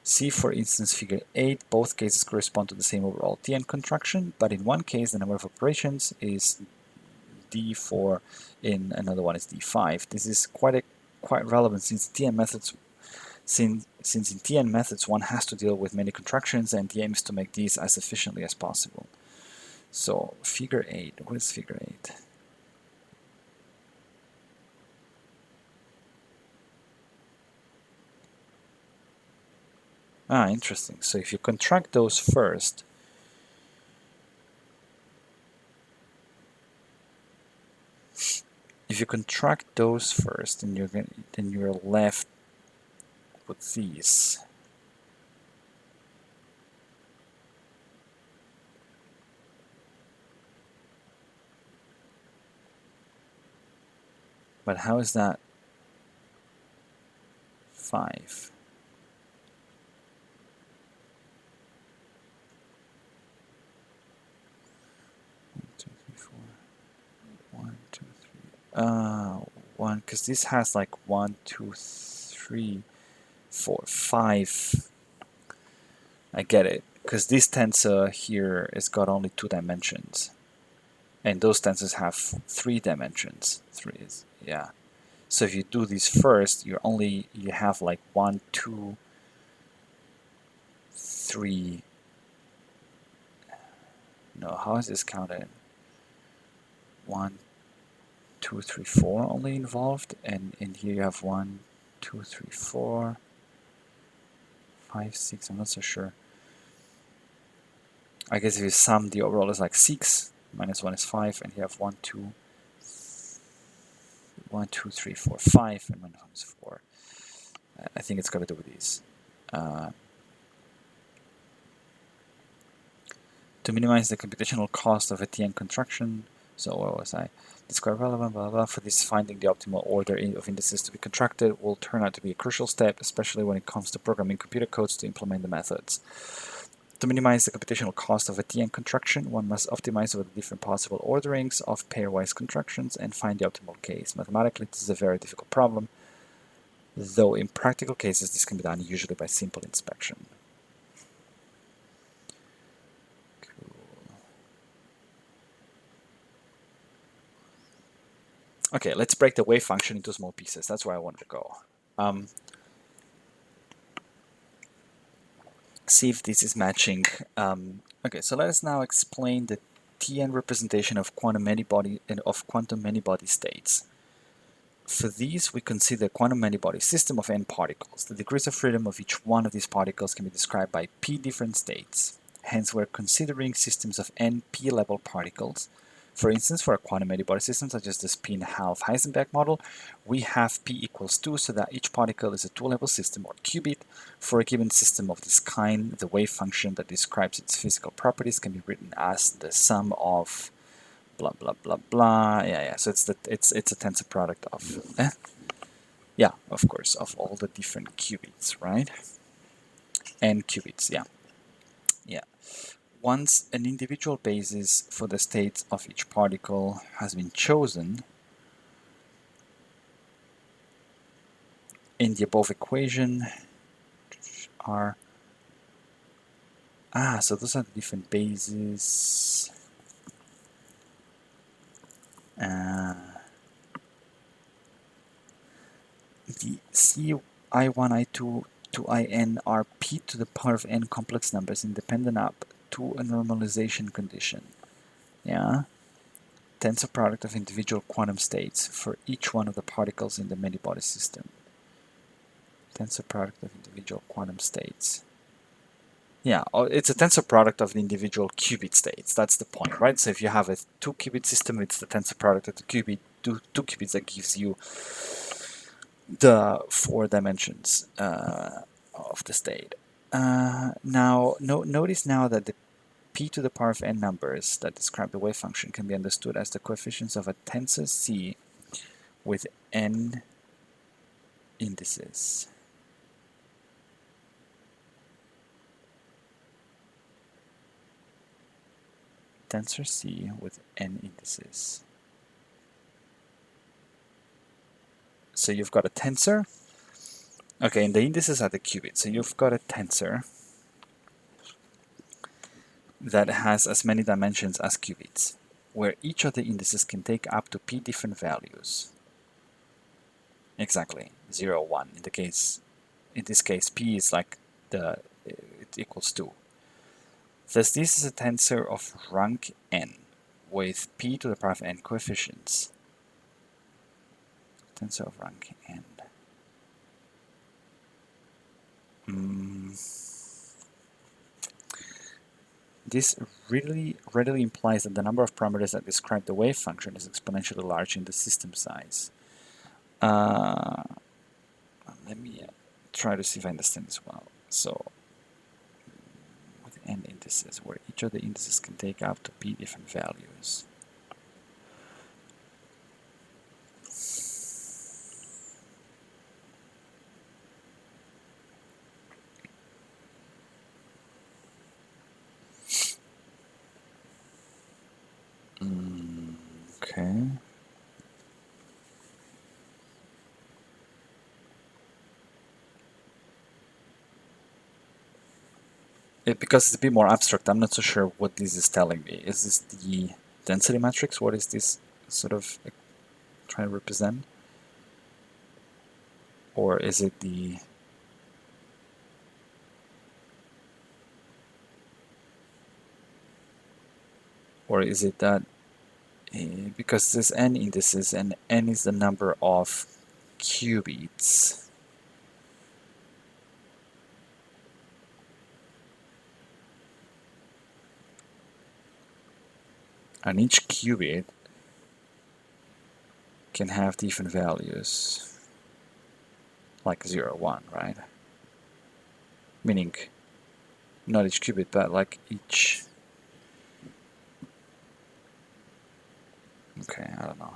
See, for instance, figure 8. Both cases correspond to the same overall Tn contraction, but in one case the number of operations is d4, in another one is d5. This is quite relevant since Tn methods. Since in Tn methods one has to deal with many contractions, and the aim is to make these as efficiently as possible. So figure 8, what is figure 8? Ah, interesting. So if you contract those first, then you're left with these. But how is that 5? One, because this has like 1, 2, 3, 4, 5. I get it, because this tensor here has got only 2 dimensions, and those tensors have 3 dimensions. 3 is, yeah. So if you do this first, you have like 1, 2, 3. No, how is this counted? 1, 2, 3, 4 only involved, and in here you have 1, 2, 3, 4, 5, 6. I'm not so sure. I guess if you sum, the overall is like 6. Minus 1 is 5, and you have 1, 2, 3, 4, 5, and minus 1 is 4. I think it's got to do with these. To minimize the computational cost of a Tn contraction, so what was I? Describe relevant, blah, blah, blah. For this, finding the optimal order of indices to be contracted will turn out to be a crucial step, especially when it comes to programming computer codes to implement the methods. To minimize the computational cost of a Tn contraction, one must optimize over the different possible orderings of pairwise contractions and find the optimal case. Mathematically, this is a very difficult problem, though in practical cases this can be done usually by simple inspection. Okay, let's break the wave function into small pieces. That's where I wanted to go. See if this is matching. Okay, so let us now explain the Tn representation of quantum many-body and of quantum many-body states. For these, we consider quantum many-body system of n particles. The degrees of freedom of each one of these particles can be described by p different states. Hence, we're considering systems of n p-level particles. For instance, for a quantum many-body system such as the spin-half Heisenberg model, we have p equals 2 so that each particle is a two-level system or qubit. For a given system of this kind, the wave function that describes its physical properties can be written as the sum of blah blah blah blah. Yeah. So it's a tensor product of yeah, of course, of all the different qubits, right? And qubits, yeah. Yeah. Once an individual basis for the states of each particle has been chosen, in the above equation are so those are the different bases. The C I1, I2 to IN are p to the power of n complex numbers independent up to a normalization condition. Yeah. Tensor product of individual quantum states for each one of the particles in the many-body system. Tensor product of individual quantum states. Yeah, it's a tensor product of the individual qubit states. That's the point, right? So if you have a 2-qubit system, it's the tensor product of the two qubits that gives you the 4 dimensions of the state. Now, notice now that the p to the power of n numbers that describe the wave function can be understood as the coefficients of a tensor C with n indices. Tensor C with n indices. So you've got a tensor. Okay, and the indices are the qubits. So you've got a tensor that has as many dimensions as qubits, where each of the indices can take up to p different values. Exactly, 0, 1. In this case, p is like it equals 2. Thus, this is a tensor of rank n, with p to the power of n coefficients. Tensor of rank n. This really readily implies that the number of parameters that describe the wave function is exponentially large in the system size. Let me try to see if I understand this well. So, with n indices, where each of the indices can take up to p different values. Okay. Because it's a bit more abstract, I'm not so sure what this is telling me. Is this the density matrix? What is this sort of trying to represent? Or is it the... Or is it that because there's n indices and n is the number of qubits, and each qubit can have different values, like 0, 1, right? Meaning not each qubit, but like each... Okay, I don't know.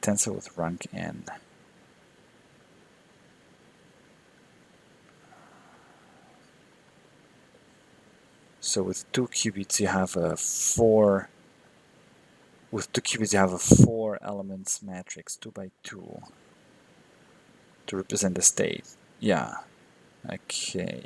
Tensor with rank n. So with 2 qubits you have a 4... With 2 qubits you have a 4 elements matrix, 2 by 2. to represent the state. Yeah. Okay.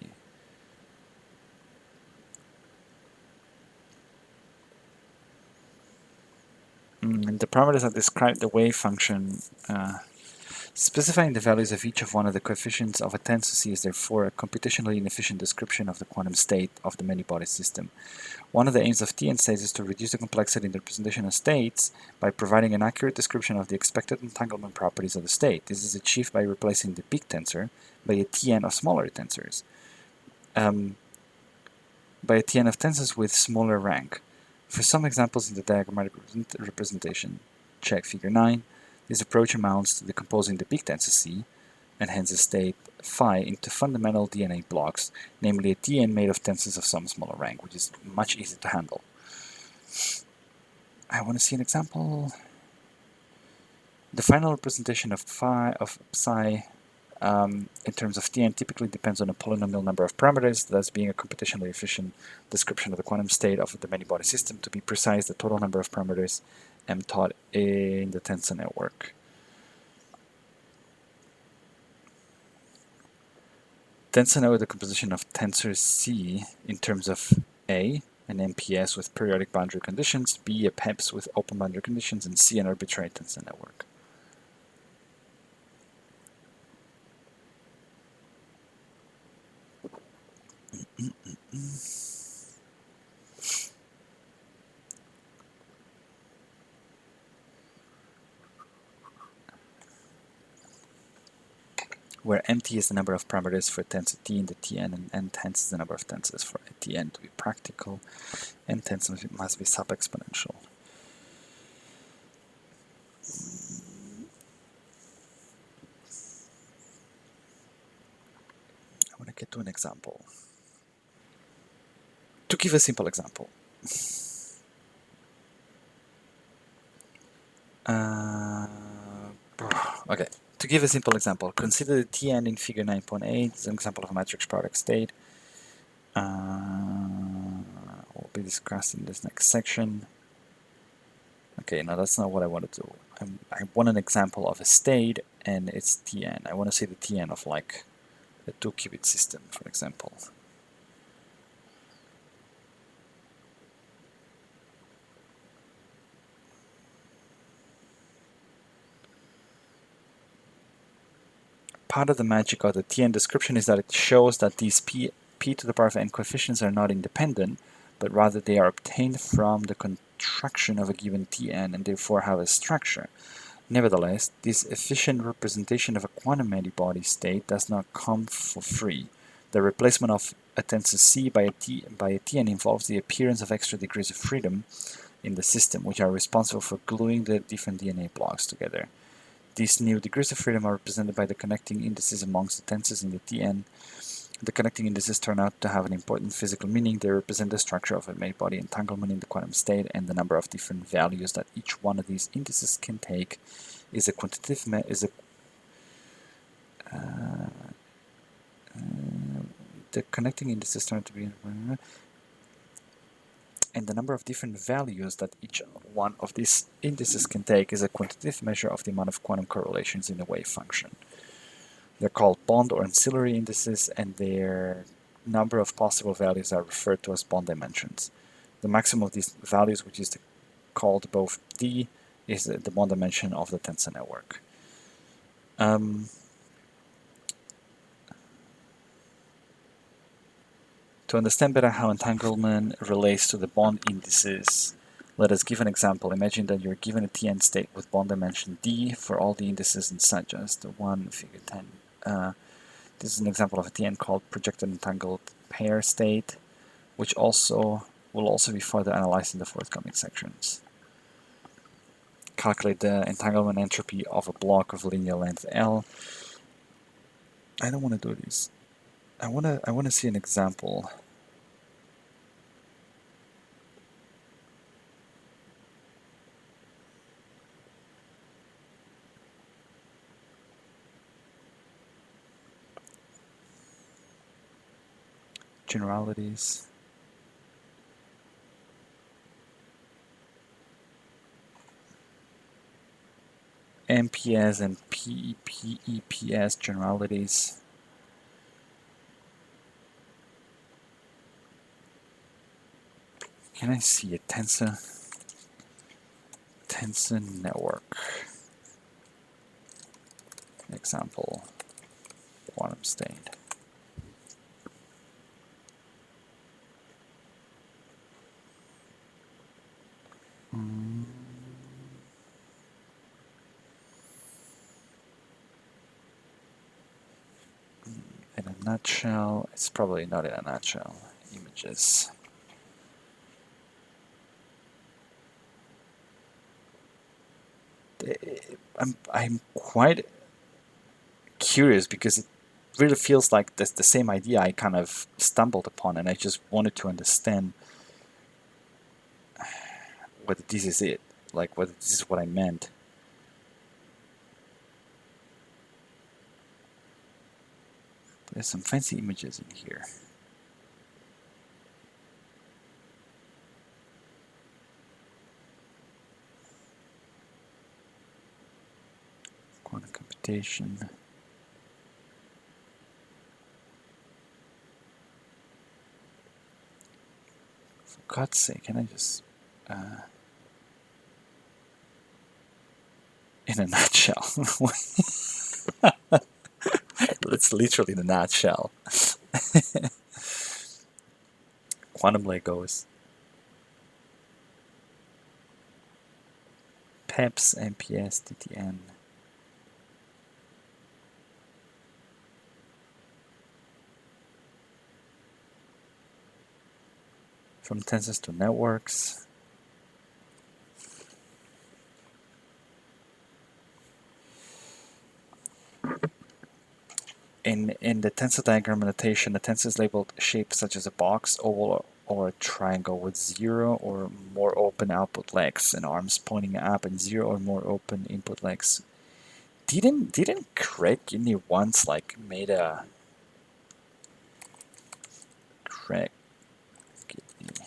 The parameters that describe the wave function, specifying the values of each of one of the coefficients of a tensor C is therefore a computationally inefficient description of the quantum state of the many-body system. One of the aims of TN states is to reduce the complexity in the representation of states by providing an accurate description of the expected entanglement properties of the state. This is achieved by replacing the big tensor by a Tn of smaller tensors. By a Tn of tensors with smaller rank. For some examples in the diagrammatic representation, check figure 9, this approach amounts to decomposing the big tensor C, and hence the state phi, into fundamental DNA blocks, namely a Tn made of tensors of some smaller rank, which is much easier to handle. I want to see an example. The final representation of psi in terms of Tn typically depends on a polynomial number of parameters, thus being a computationally efficient description of the quantum state of the many-body system. To be precise, the total number of parameters taught in the tensor network. Tensor network decomposition of tensor C in terms of A, an MPS with periodic boundary conditions, B, a PEPS with open boundary conditions, and C, an arbitrary tensor network. Where MT is the number of parameters for tensor T in the Tn, and N tens is the number of tensors for a Tn. To be practical, N tens must be sub-exponential. I want to get to an example. To give a simple example. Okay, to give a simple example, consider the Tn in figure 9.8 as an example of a matrix product state. Will be discussed in this next section. Okay, now that's not what I want to do. I want an example of a state and its Tn. I want to see the Tn of like a 2-qubit system, for example. Part of the magic of the Tn description is that it shows that these p to the power of n coefficients are not independent, but rather they are obtained from the contraction of a given Tn and therefore have a structure. Nevertheless, this efficient representation of a quantum many-body state does not come for free. The replacement of a tensor C by a Tn involves the appearance of extra degrees of freedom in the system, which are responsible for gluing the different DNA blocks together. These new degrees of freedom are represented by the connecting indices amongst the tensors in the Tn. The connecting indices turn out to have an important physical meaning. They represent the structure of a many-body entanglement in the quantum state, and the number of different values that each one of these indices can take is a quantitative the connecting indices turn out to be, and the number of different values that each one of these indices can take is a quantitative measure of the amount of quantum correlations in the wave function. They're called bond or ancillary indices, and their number of possible values are referred to as bond dimensions. The maximum of these values, which is called both D, is the bond dimension of the tensor network. To understand better how entanglement relates to the bond indices, let us give an example. Imagine that you're given a Tn state with bond dimension D for all the indices inside just the one figure 10. This is an example of a Tn called projected entangled pair state, which will also be further analyzed in the forthcoming sections. Calculate the entanglement entropy of a block of linear length L. I don't want to do this. I want to see an example. Generalities. MPS and PEPS generalities. Can I see a tensor network example quantum state? In a nutshell, it's probably not in a nutshell. Images. I'm quite curious because it really feels like that's the same idea I kind of stumbled upon, and I just wanted to understand whether this is it, like whether this is what I meant. There's some fancy images in here. Quantum computation. For God's sake, can I just... in a nutshell. It's literally the nutshell. Quantum Legos. PEPS, MPS, TTN. From tensors to networks. In the tensor diagram notation, the tensor is labeled shapes such as a box, oval, or a triangle with 0 or more open output legs and arms pointing up, and 0 or more open input legs. Didn't Craig Gidney once like made a Craig Gidney?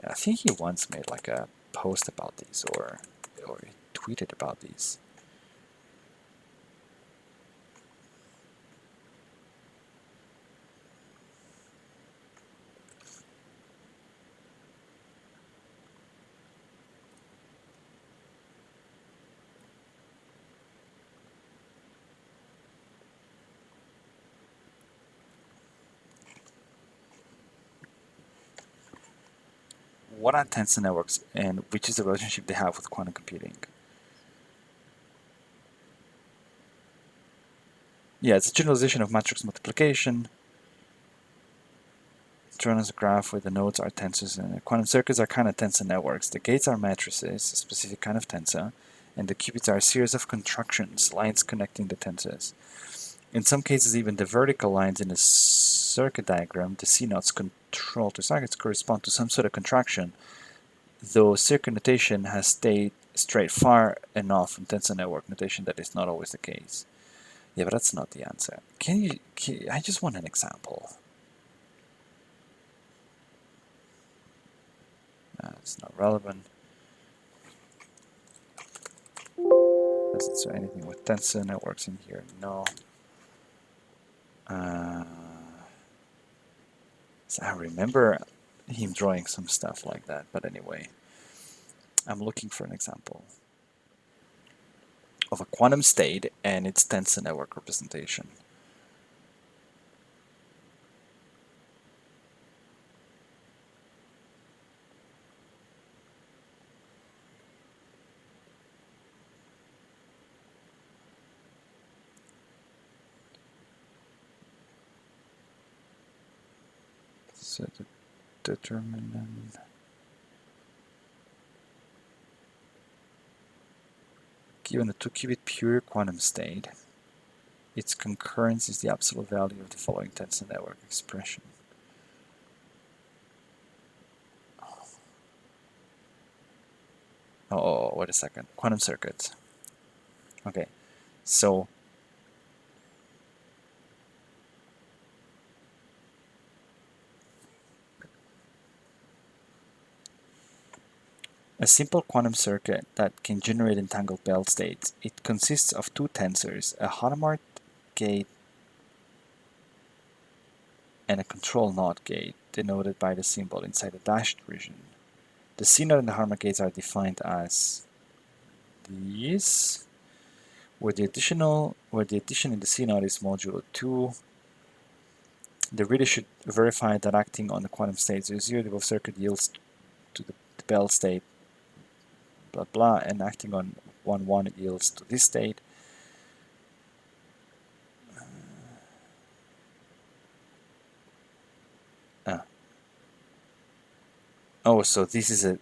I think he once made like a post about these, or he tweeted about these. What are tensor networks, and which is the relationship they have with quantum computing? Yeah, it's a generalization of matrix multiplication. Drawn as a graph where the nodes are tensors, and quantum circuits are kind of tensor networks. The gates are matrices, a specific kind of tensor, and the qubits are a series of contractions, lines connecting the tensors. In some cases, even the vertical lines in the circuit diagram, the C-nodes control to circuits, correspond to some sort of contraction, though circuit notation has stayed straight far enough from tensor network notation that is not always the case. Yeah, but that's not the answer. I just want an example. It's not relevant. Doesn't say anything with tensor networks in here. No. So I remember him drawing some stuff like that, but anyway, I'm looking for an example of a quantum state and its tensor network representation. So the determinant. Given a 2-qubit pure quantum state, its concurrence is the absolute value of the following tensor network expression. Oh, wait a second. Quantum circuits. Okay, so A simple quantum circuit that can generate entangled belt states. It consists of two tensors, a Hadamard gate and a control NOT gate, denoted by the symbol inside the dashed region. The CNOT and the Hadamard gates are defined as these, where the addition in the CNOT is modulo 2. The reader should verify that acting on the quantum state 0, the above circuit yields to the belt state blah blah, and acting on 1 it yields to this state. Oh, so this is a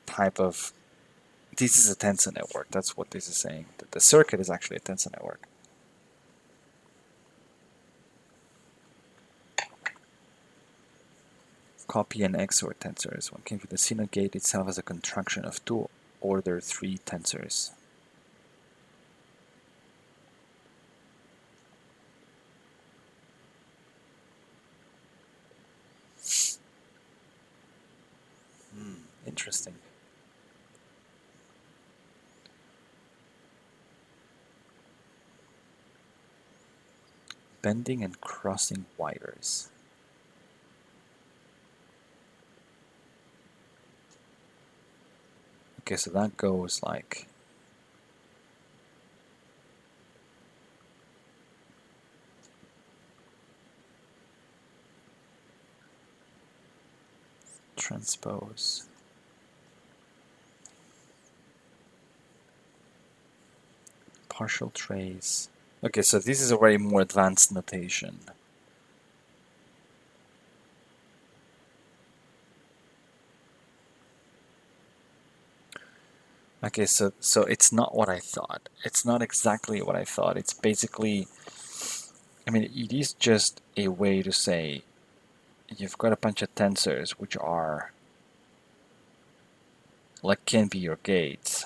type of, this is a tensor network. That's what this is saying. The circuit is actually a tensor network. Copy and XOR tensors. One can view the CNOT gate itself as a contraction of two order 3 tensors. Interesting. Bending and crossing wires. Okay, so that goes like transpose. Partial trace. Okay, so this is a very more advanced notation. Okay, so it's not what I thought. It's not exactly what I thought. It's basically, I mean, it is just a way to say you've got a bunch of tensors which are like can be your gates.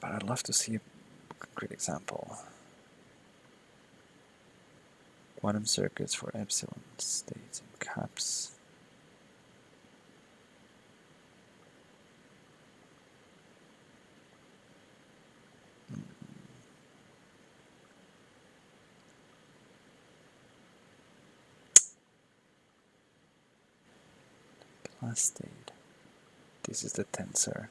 But I'd love to see a concrete example. Quantum circuits for epsilon states and caps. Plus state. This is the tensor.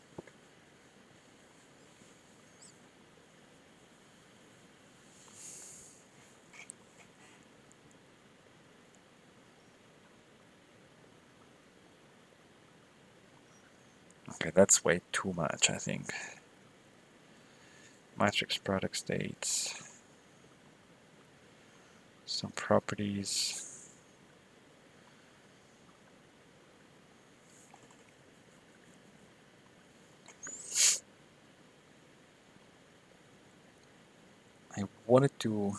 Okay, that's way too much, I think. Matrix product states. Some properties. I wanted to.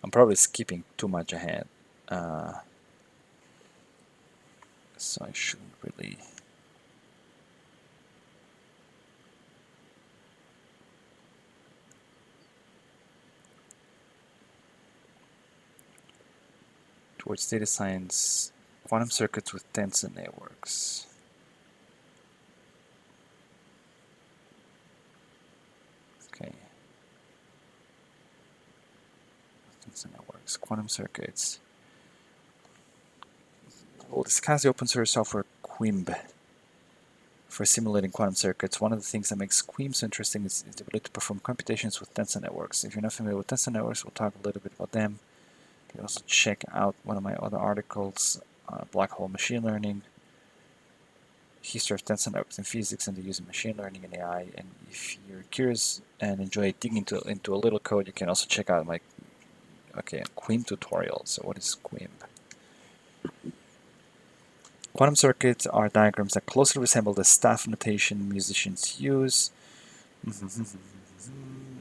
I'm probably skipping too much ahead. So I shouldn't really. Towards data science, quantum circuits with tensor networks. Okay. Tensor networks, quantum circuits. We'll discuss the open source software QUIMB for simulating quantum circuits. One of the things that makes QUIMB so interesting is the ability to perform computations with tensor networks. If you're not familiar with tensor networks, we'll talk a little bit about them. You can also check out one of my other articles, Black Hole Machine Learning, History of Tensor Networks in Physics and the Use of Machine Learning in AI. And if you're curious and enjoy digging into a little code, you can also check out my QUIMB tutorial. So what is QUIMB? Quantum circuits are diagrams that closely resemble the staff notation musicians use.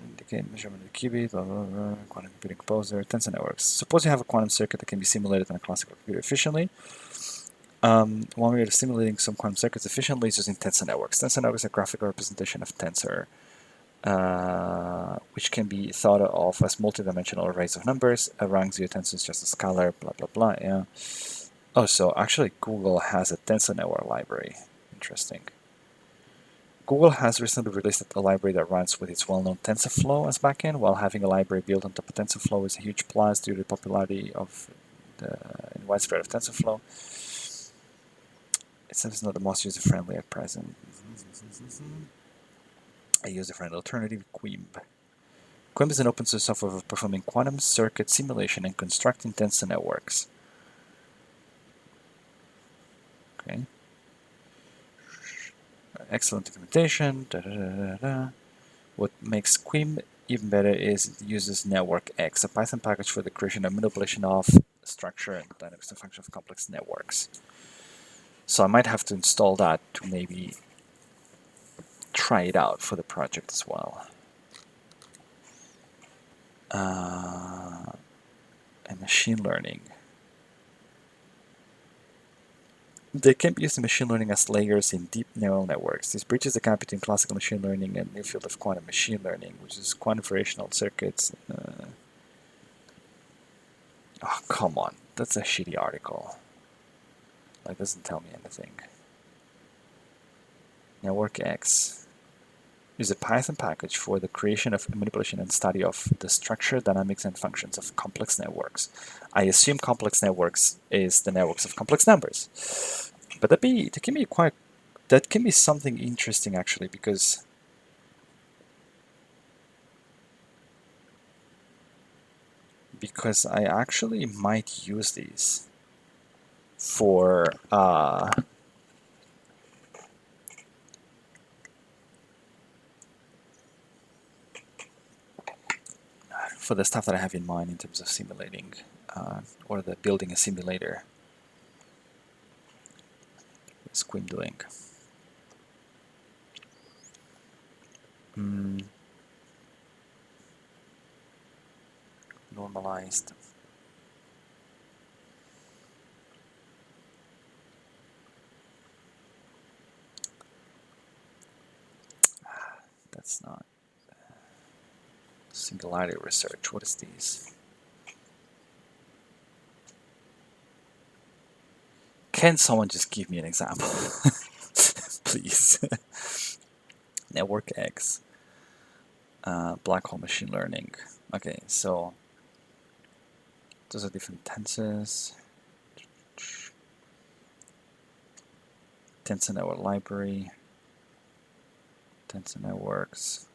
Indicate measurement of the qubit, blah, blah, blah, quantum computing composer, tensor networks. Suppose you have a quantum circuit that can be simulated on a classical computer efficiently. One way of simulating some quantum circuits efficiently is using tensor networks. Tensor networks are a graphical representation of tensor, which can be thought of as multidimensional arrays of numbers. A rank 0 tensor is just a scalar, blah, blah, blah. Yeah. Oh, so actually Google has a tensor network library. Interesting. Google has recently released a library that runs with its well-known TensorFlow as backend. While having a library built on top of TensorFlow is a huge plus due to the popularity of and widespread of TensorFlow, it seems not the most user-friendly at present. A user-friendly alternative, Quimb. Quimb is an open source software for performing quantum circuit simulation and constructing tensor networks. Okay. Excellent documentation. Da, da, da, da. What makes Quimb even better is it uses Network X, a Python package for the creation and manipulation of structure and dynamics and function of complex networks. So I might have to install that to maybe try it out for the project as well. And machine learning. They can be used in machine learning as layers in deep neural networks. This bridges the gap between classical machine learning and new field of quantum machine learning, which is quantum variational circuits. Oh, come on. That's a shitty article. Like, doesn't tell me anything. Network X is a Python package for the creation of manipulation and study of the structure, dynamics, and functions of complex networks. I assume complex networks is the networks of complex numbers. But that can be something interesting actually, because I actually might use these for the stuff that I have in mind in terms of simulating or the building a simulator. What's Quim doing? Normalized. That's not singularity research. What is these? Can someone just give me an example? Please. Network X. Black hole machine learning. Okay, so those are different tenses. Tensor network library. Tensor networks.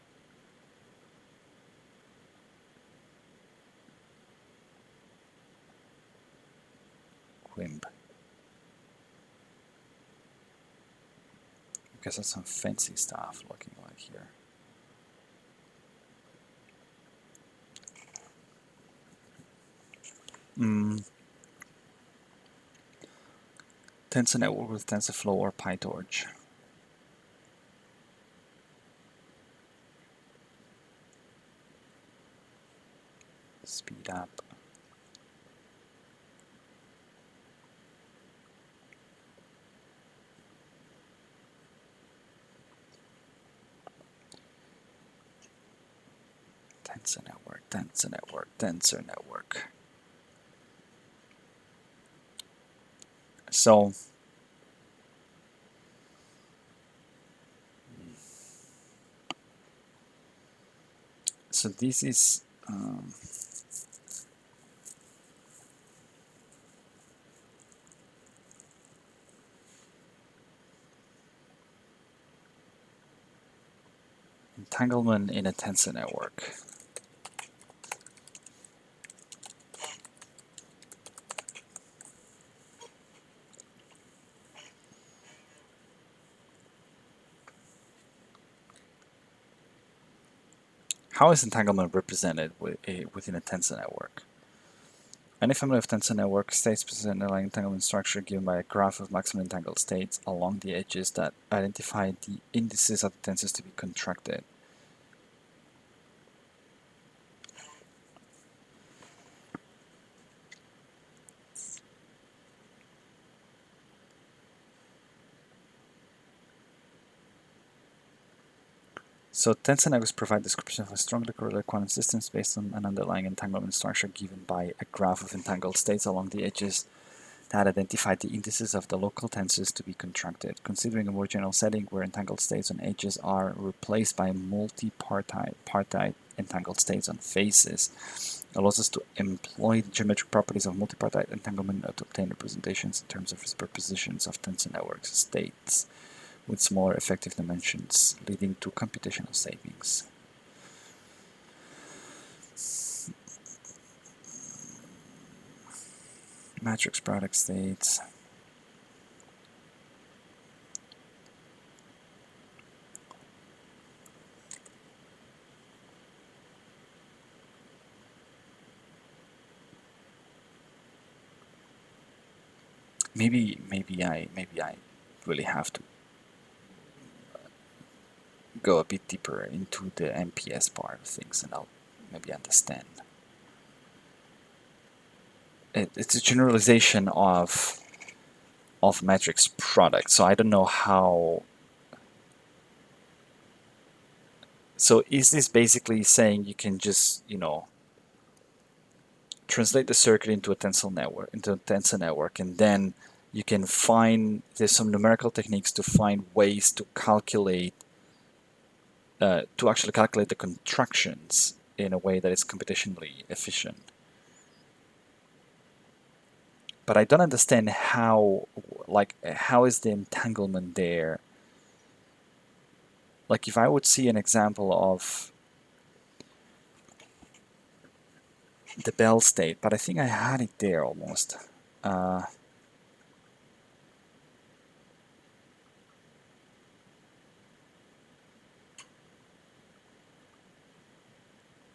Quimb. I guess that's some fancy stuff looking like here. Tensor network with TensorFlow or PyTorch. Speed up. Tensor network, tensor network, tensor network. So this is entanglement in a tensor network. How is entanglement represented within a tensor network? Any family of tensor network states possess an underlying entanglement structure given by a graph of maximum entangled states along the edges that identify the indices of the tensors to be contracted. So tensor networks provide description of a strongly correlated quantum systems based on an underlying entanglement structure given by a graph of entangled states along the edges that identify the indices of the local tensors to be contracted. Considering a more general setting where entangled states on edges are replaced by multipartite entangled states on faces, allows us to employ the geometric properties of multipartite entanglement to obtain representations in terms of superpositions of tensor networks states with smaller effective dimensions, leading to computational savings. Matrix product states. Maybe I really have to go a bit deeper into the MPS part of things, and I'll maybe understand. It's a generalization of matrix products, so I don't know how. So is this basically saying you can just translate the circuit into a tensor network, and then you can find there's some numerical techniques to find ways to calculate to actually calculate the contractions in a way that is computationally efficient. But I don't understand how, like, how is the entanglement there? Like, if I would see an example of the Bell state, but I think I had it there almost. Uh,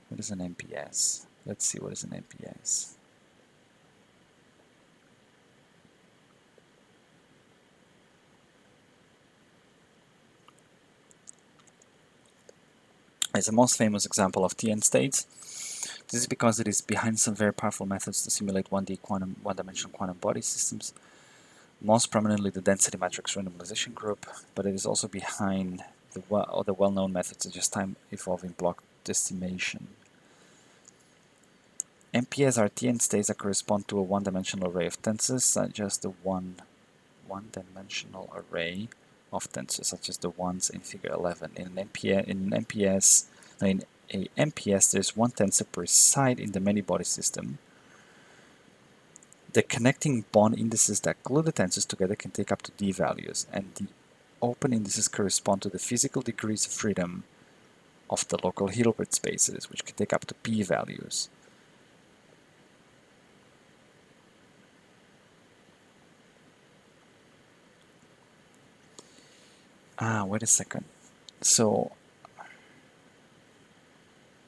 what is an MPS? Let's see what is an MPS. It's the most famous example of TN states. This is because it is behind some very powerful methods to simulate 1D one-dimensional quantum body systems, most prominently the density matrix randomization group, but it is also behind the other well-known methods such as time-evolving block decimation. MPS are TN states that correspond to a one-dimensional array of tensors, such as the one-dimensional array of tensors, such as the ones in Figure 11. In a MPS, there's one tensor per side in the many-body system. The connecting bond indices that glue the tensors together can take up to d values, and the open indices correspond to the physical degrees of freedom of the local Hilbert spaces, which can take up to p values. Wait a second. So,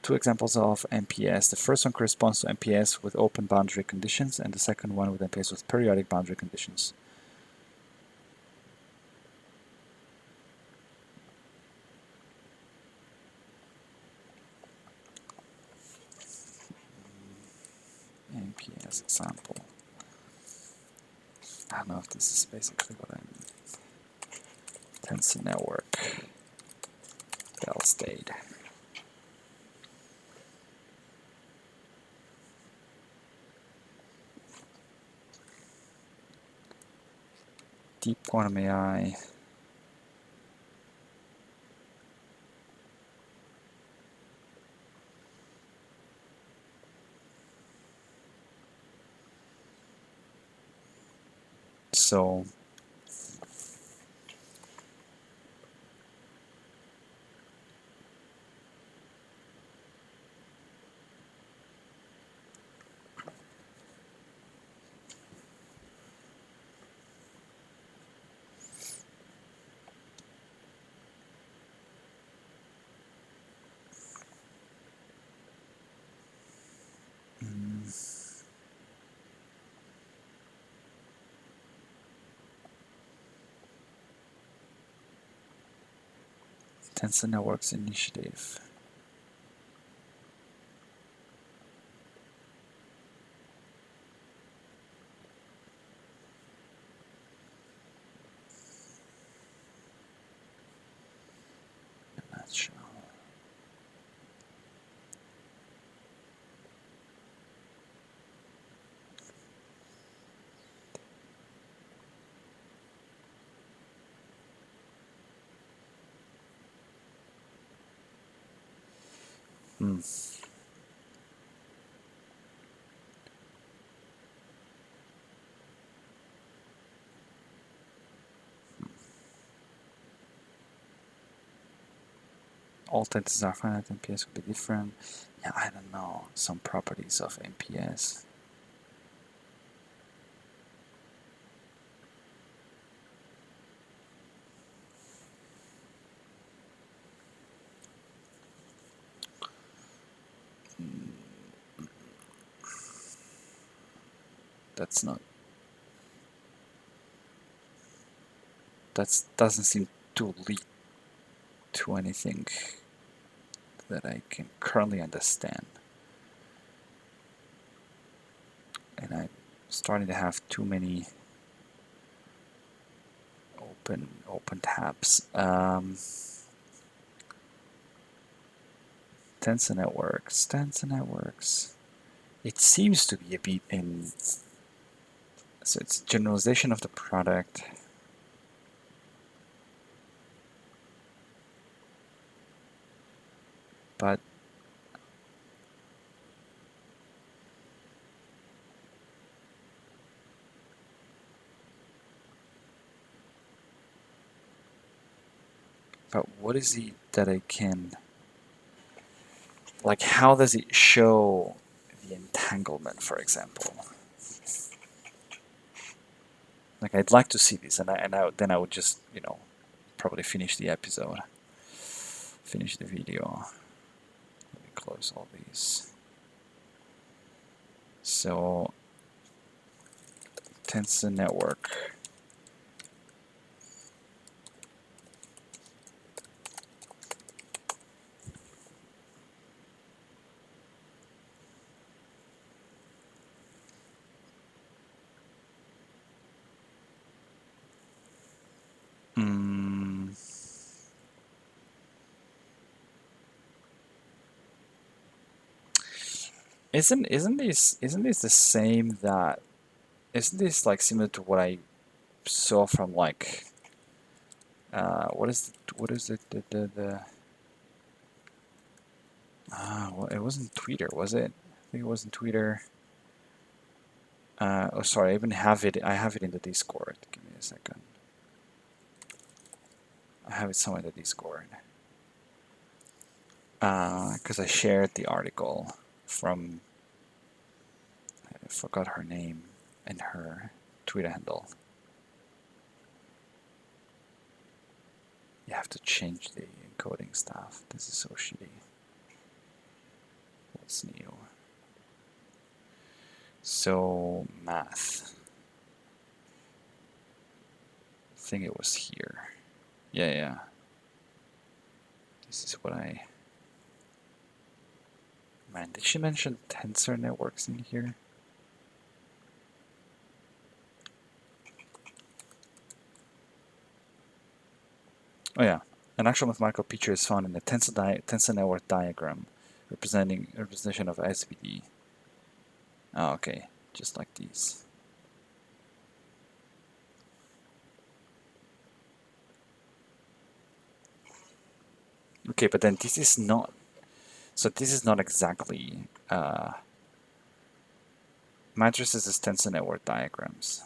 two examples of MPS. The first one corresponds to MPS with open boundary conditions, and the second one with MPS with periodic boundary conditions. MPS example. I don't know if this is basically what I mean. Tensor network. Bell state. Deep quantum AI. So Tensor Networks Initiative. Not sure. Hmm. All tensors are finite, MPS could be different. Yeah, I don't know some properties of MPS. That's not. That doesn't seem to lead to anything that I can currently understand. And I'm starting to have too many open tabs. Tensor Networks. Tensor Networks. It seems to be a bit in. So it's generalization of the product. But what is it that I can, like, how does it show the entanglement, for example? Like, I'd like to see this, then I would just, probably finish the episode, finish the video. Let me close all these. So, Tensor Network. Mm, isn't this the same that isn't this like similar to what I saw from like what is it the well, it wasn't Twitter, was it? I think it wasn't Twitter. Oh, sorry, I even have it. I have it in the Discord. Give me a second. I have it somewhere in the Discord. Because I shared the article from, I forgot her name and her Twitter handle. You have to change the encoding stuff. This is so shitty. What's new? So, math. I think it was here. Yeah, yeah. This is what I... Man, did she mention Tensor Networks in here? Oh yeah. An actual mathematical picture is found in the tensor network diagram representing a representation of SVD. Oh, okay. Just like these. Okay, but then this is not... So this is not exactly... matrices as tensor network diagrams.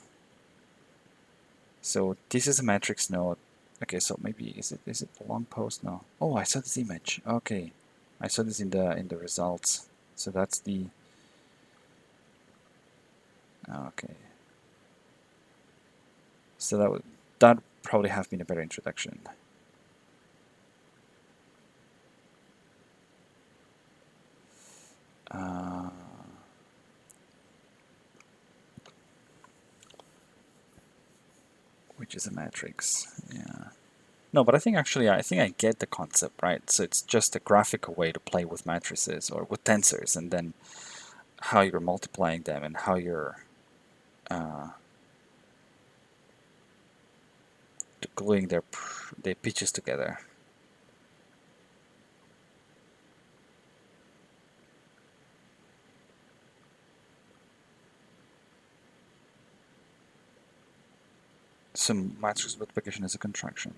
So this is a matrix node. Okay, so maybe is it the long post? No. Oh, I saw this image. Okay, I saw this in the results. So that's the... Okay. So that probably have been a better introduction. Which is a matrix. Yeah. No, but I think actually, I think I get the concept, right? So it's just a graphical way to play with matrices or with tensors, and then how you're multiplying them and how you're gluing their pitches together. So matrix multiplication is a contraction.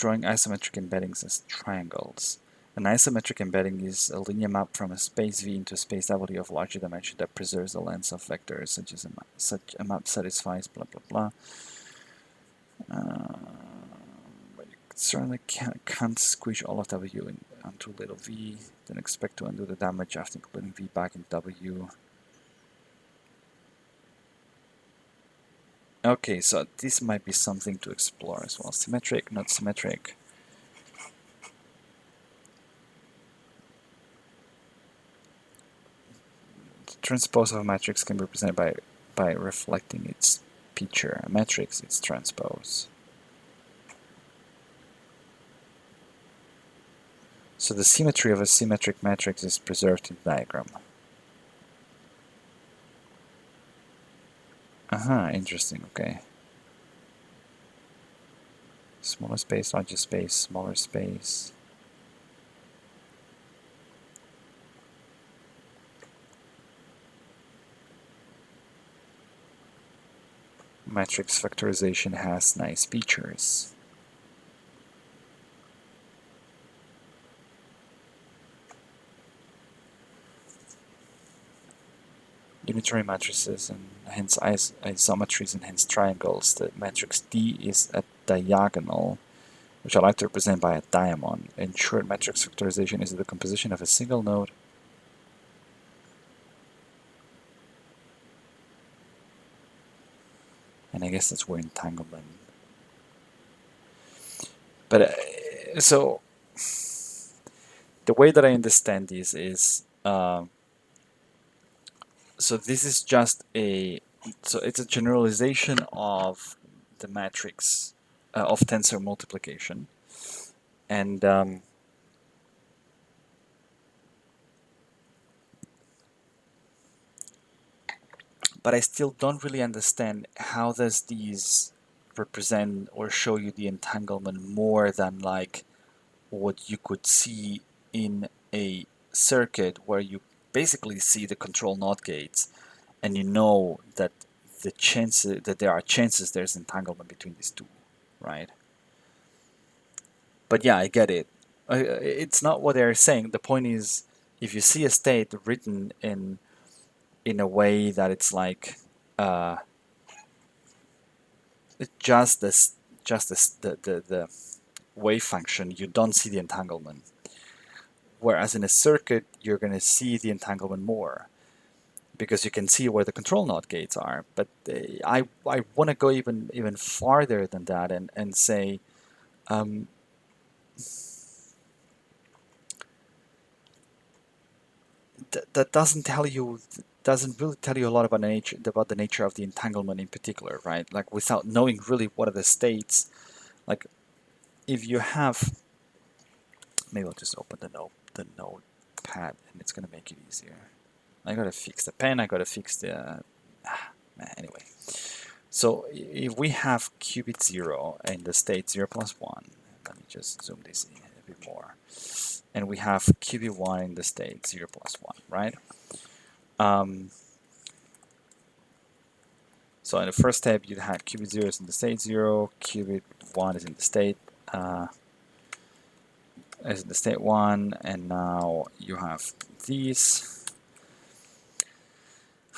drawing isometric embeddings as triangles. An isometric embedding is a linear map from a space V into a space W of larger dimension that preserves the length of vectors, such a map satisfies blah blah blah. But you certainly can't squish all of W onto little v, then expect to undo the damage after including v back in W. Okay, so this might be something to explore as well. Symmetric, not symmetric. The transpose of a matrix can be represented by reflecting its picture. A matrix is transpose. So the symmetry of a symmetric matrix is preserved in the diagram. Interesting, okay. Smaller space, larger space, smaller space. Matrix factorization has nice features. Unitary matrices and hence isometries and hence triangles. The matrix D is a diagonal, which I like to represent by a diamond. In short, matrix factorization is the composition of a single node and I guess that's where entanglement. But so the way that I understand this is so this is just it's a generalization of the matrix of tensor multiplication, and but I still don't really understand how does these represent or show you the entanglement more than like what you could see in a circuit where you basically see the control NOT gates and you know that there are chances there's entanglement between these two, right? But yeah, I get it. It's not what they're saying. The point is, if you see a state written in a way that it's like uh, just this the wave function, you don't see the entanglement. Whereas in a circuit, you're going to see the entanglement more because you can see where the control NOT gates are. But I want to go even farther than that and say um, that doesn't really tell you a lot about the nature of the entanglement in particular, right? Like without knowing really what are the states. Like if you have, maybe I'll just open the notepad and it's gonna make it easier. I gotta fix the pen. I gotta fix the anyway. So if we have qubit 0 in the state 0 plus 1, let me just zoom this in a bit more, and we have qubit 1 in the state 0 plus 1, right? So in the first step, you had qubit 0 is in the state 0, qubit 1 is in the state 1, and now you have these.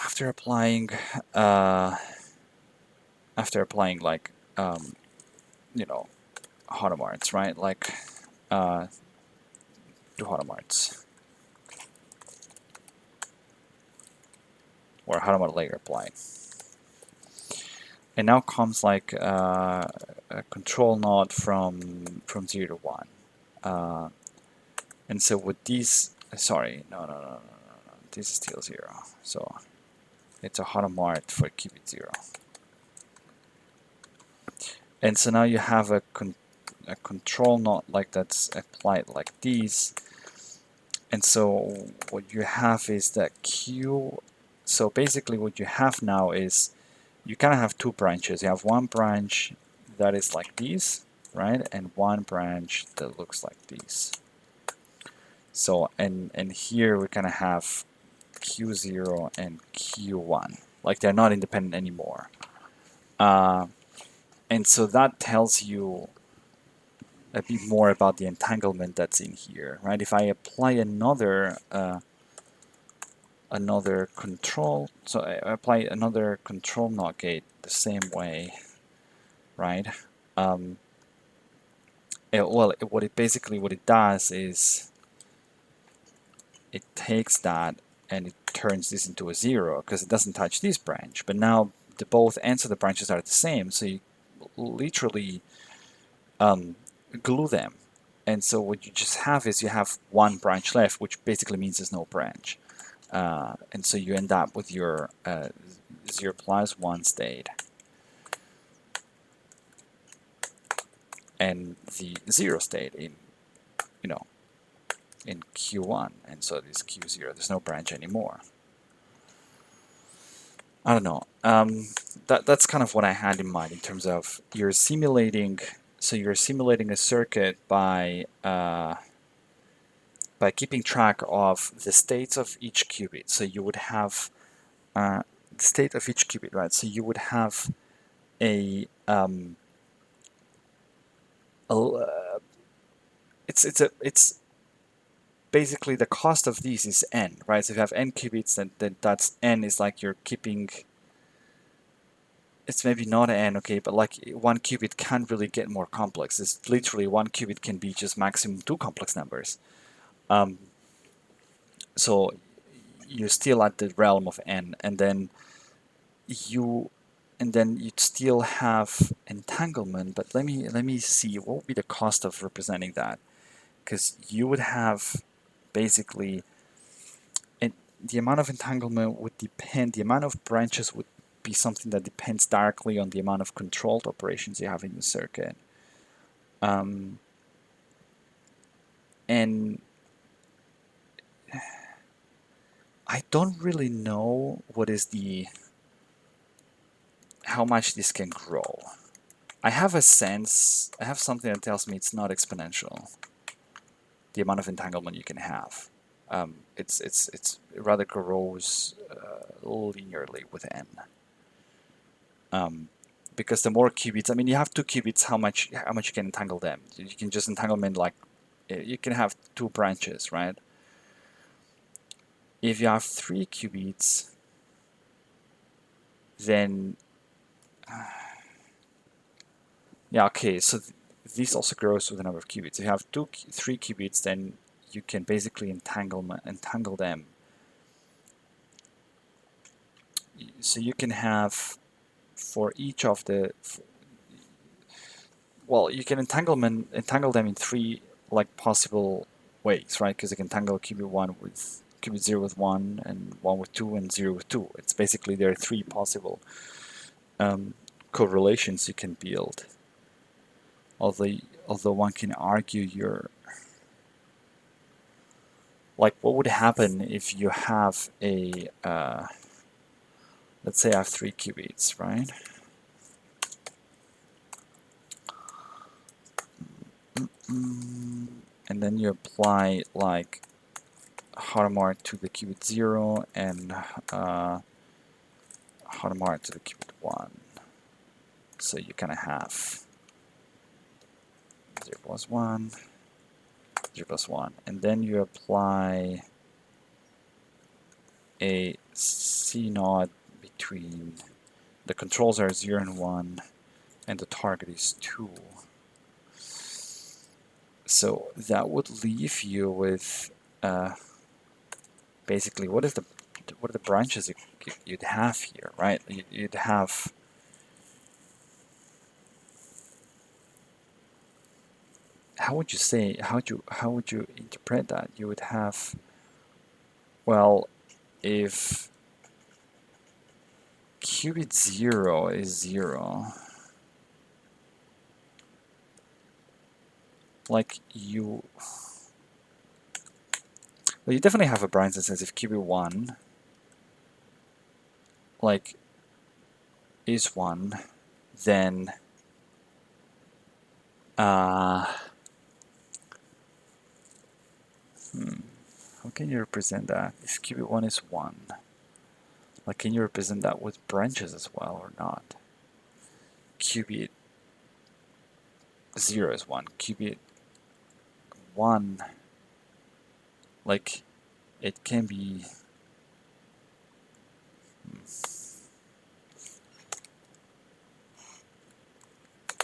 After applying, like you know, Hadamarts, right? Like do Hadamarts or Hadamard layer apply. And now comes like a control node from 0 to 1. And so with these, sorry, no, this is still 0. So it's a Hadamard for qubit 0. And so now you have a control node like that's applied like these. And so what you have is that Q. So basically what you have now is you kind of have two branches. You have one branch that is like this, right? And one branch that looks like this. So, and here we kind of have Q0 and Q1. Like they're not independent anymore. And so that tells you a bit more about the entanglement that's in here, right? If I apply another control, so I apply another control NOT gate the same way, right? What it basically what it does is it takes that and it turns this into a 0 because it doesn't touch this branch. But now the both ends of the branches are the same, so you literally glue them. And so what you just have is you have one branch left, which basically means there's no branch. And so you end up with your 0 plus 1 state and the 0 state in, you know, in Q1. And so this Q0, there's no branch anymore. I don't know. That's kind of what I had in mind in terms of you're simulating. So you're simulating a circuit by keeping track of the states of each qubit. So you would have the state of each qubit, right? So you would have it's basically the cost of these is n, right? So if you have n qubits, then that's n is like you're keeping. It's maybe not n, okay, but like one qubit can't really get more complex. It's literally one qubit can be just maximum 2 complex numbers. So you're still at the realm of n, and then you'd still have entanglement. But let me see what would be the cost of representing that, because you would have basically the amount of entanglement would depend. The amount of branches would be something that depends directly on the amount of controlled operations you have in the circuit. And I don't really know what is how much this can grow. I have a sense, I have something that tells me it's not exponential, the amount of entanglement you can have. It rather grows linearly with n. Because the more qubits, I mean, you have 2 qubits, how much you can entangle them? You can just entangle them in like, you can have 2 branches, right? If you have 3 qubits, then yeah, okay, so this also grows with the number of qubits. If you have 3 qubits, then you can basically entangle them. So you can have for each of the, well, you can entangle them in 3 like possible ways, right? Because you can entangle qubit 1 with qubit 0 with 1, and 1 with 2, and 0 with 2. It's basically there are 3 possible correlations you can build. Although one can argue like what would happen if you have a let's say I have 3 qubits, right? And then you apply like Hadamard to the qubit 0 and Hadamard to the qubit 1. So you kind of have 0 plus 1, 0 plus 1. And then you apply a C0 between the controls are 0 and 1, and the target is 2. So that would leave you with basically what are the branches you'd have here, right? You'd have how would you say how would you interpret that? You would have, well, if qubit 0 is 0, like you definitely have a branch that says if qubit 1 like is 1, then how can you represent that? If qubit 1 is 1, like can you represent that with branches as well or not? Qubit 0 is 1, qubit 1, like it can be,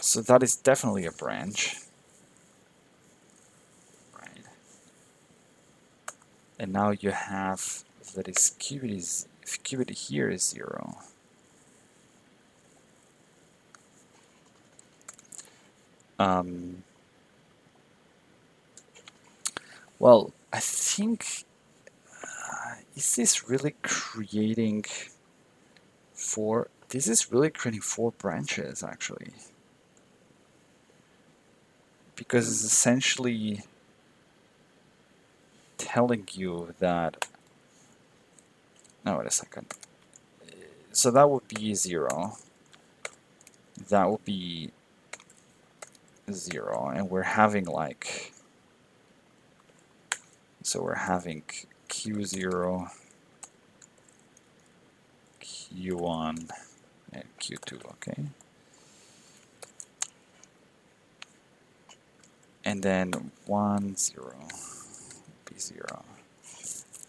so that is definitely a branch, right? And now you have that is qubit here is 0. Um, well, I think, is this really creating this is really creating 4 branches, actually. Because it's essentially telling you that, no, wait a second. So that would be 0. That would be 0. And we're having like, so we're having Q0, Q1, and Q2, okay? And then 1, 0, be 0.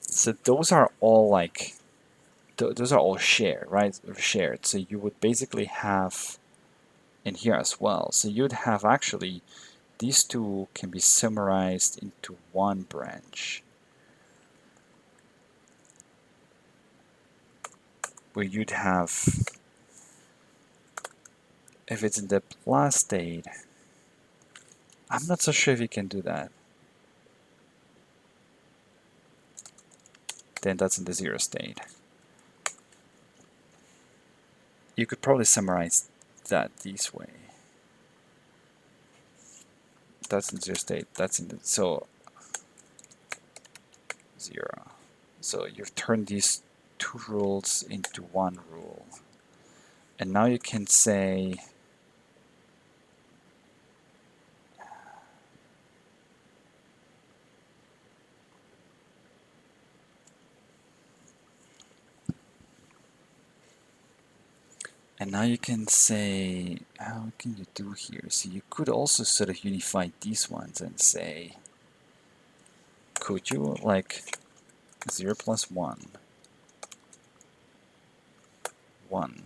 So those are all like, those are all shared, right? Shared. So you would basically have in here as well. So you'd have actually, these two can be summarized into one branch, where you'd have, if it's in the plus state, I'm not so sure if you can do that. Then that's in the 0 state. You could probably summarize that this way. That's in 0 state. That's in the, so 0. So you've turned these two rules into one rule. And now you can say, how can you do here? So you could also sort of unify these ones and say, could you, like 0 plus 1, 1.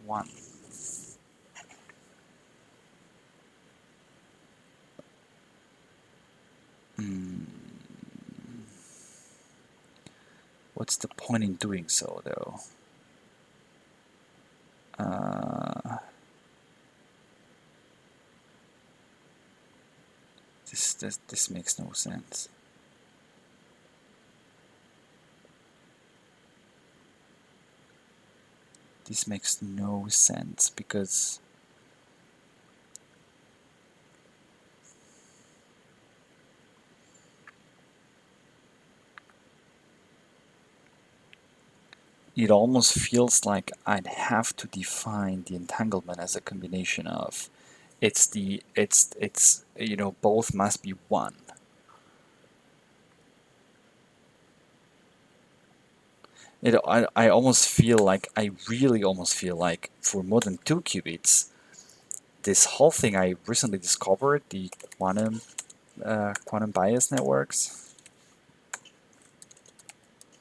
One. Mm. What's the point in doing so, though? This makes no sense. This makes no sense because it almost feels like I'd have to define the entanglement as a combination of it's you know, both must be 1. I almost feel like, I really almost feel like for more than 2 qubits, this whole thing I recently discovered, the quantum bias networks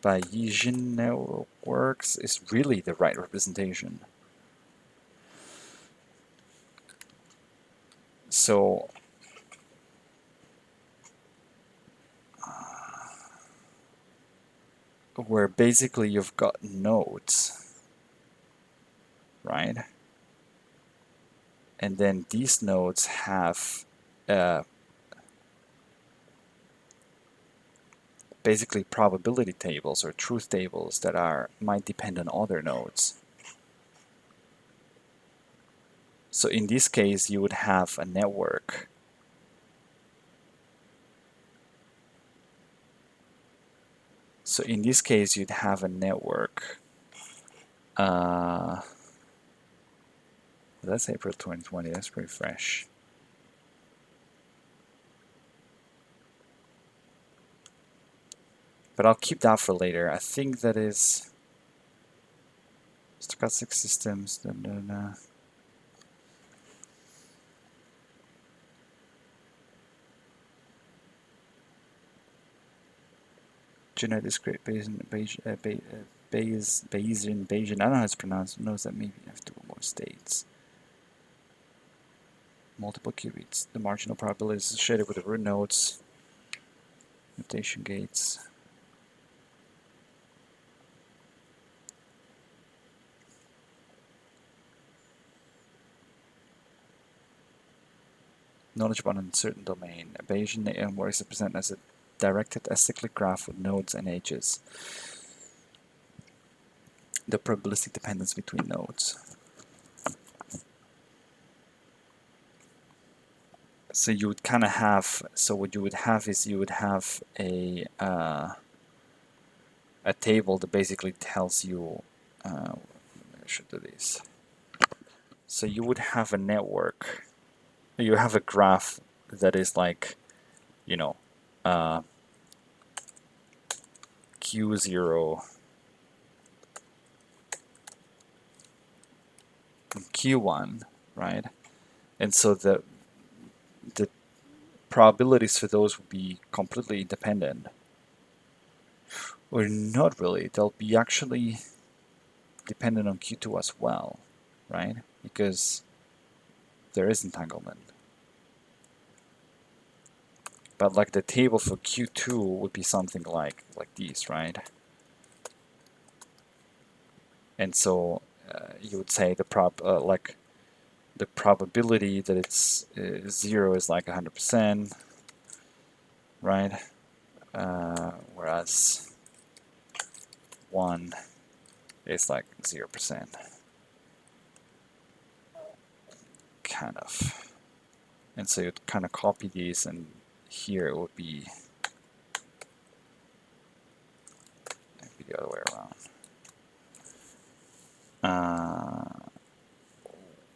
by Yijin networks, is really the right representation. So where basically you've got nodes, right? And then these nodes have basically probability tables or truth tables that might depend on other nodes. So in this case, you would have a network. So in this case, you'd have a network That's April 2020. That's pretty fresh. But I'll keep that for later. I think that is stochastic systems. Genetic discrete Bayesian. I don't know how it's pronounced. Who knows that maybe I have two or more states. Multiple qubits. The marginal probability is associated with the root nodes. Mutation gates. Knowledge about an uncertain domain. A Bayesian network is represented as a directed acyclic graph with nodes and edges. The probabilistic dependence between nodes. So you would kind of have, so what you would have is you would have a table that basically tells you, I should do this. So you would have a network, you have a graph that is like, you know, Q0, Q1, right? And so the probabilities for those would be completely independent. Or not really, they'll be actually dependent on Q2 as well, right? Because there is entanglement. But like the table for Q2 would be something like these, right? And so you would say the the probability that it's 0 is like 100%, right? Whereas 1 is like 0%, kind of. And so you'd kind of copy these, and here it would be the other way around.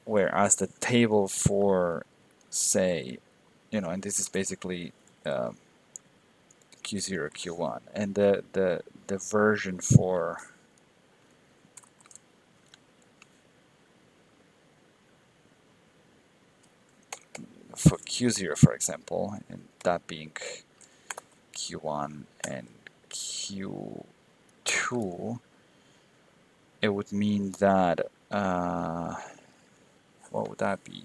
Whereas the table for, say, and this is basically Q0, Q1, and the version for Q0, for example, and that being Q1 and Q2, it would mean that what would that be?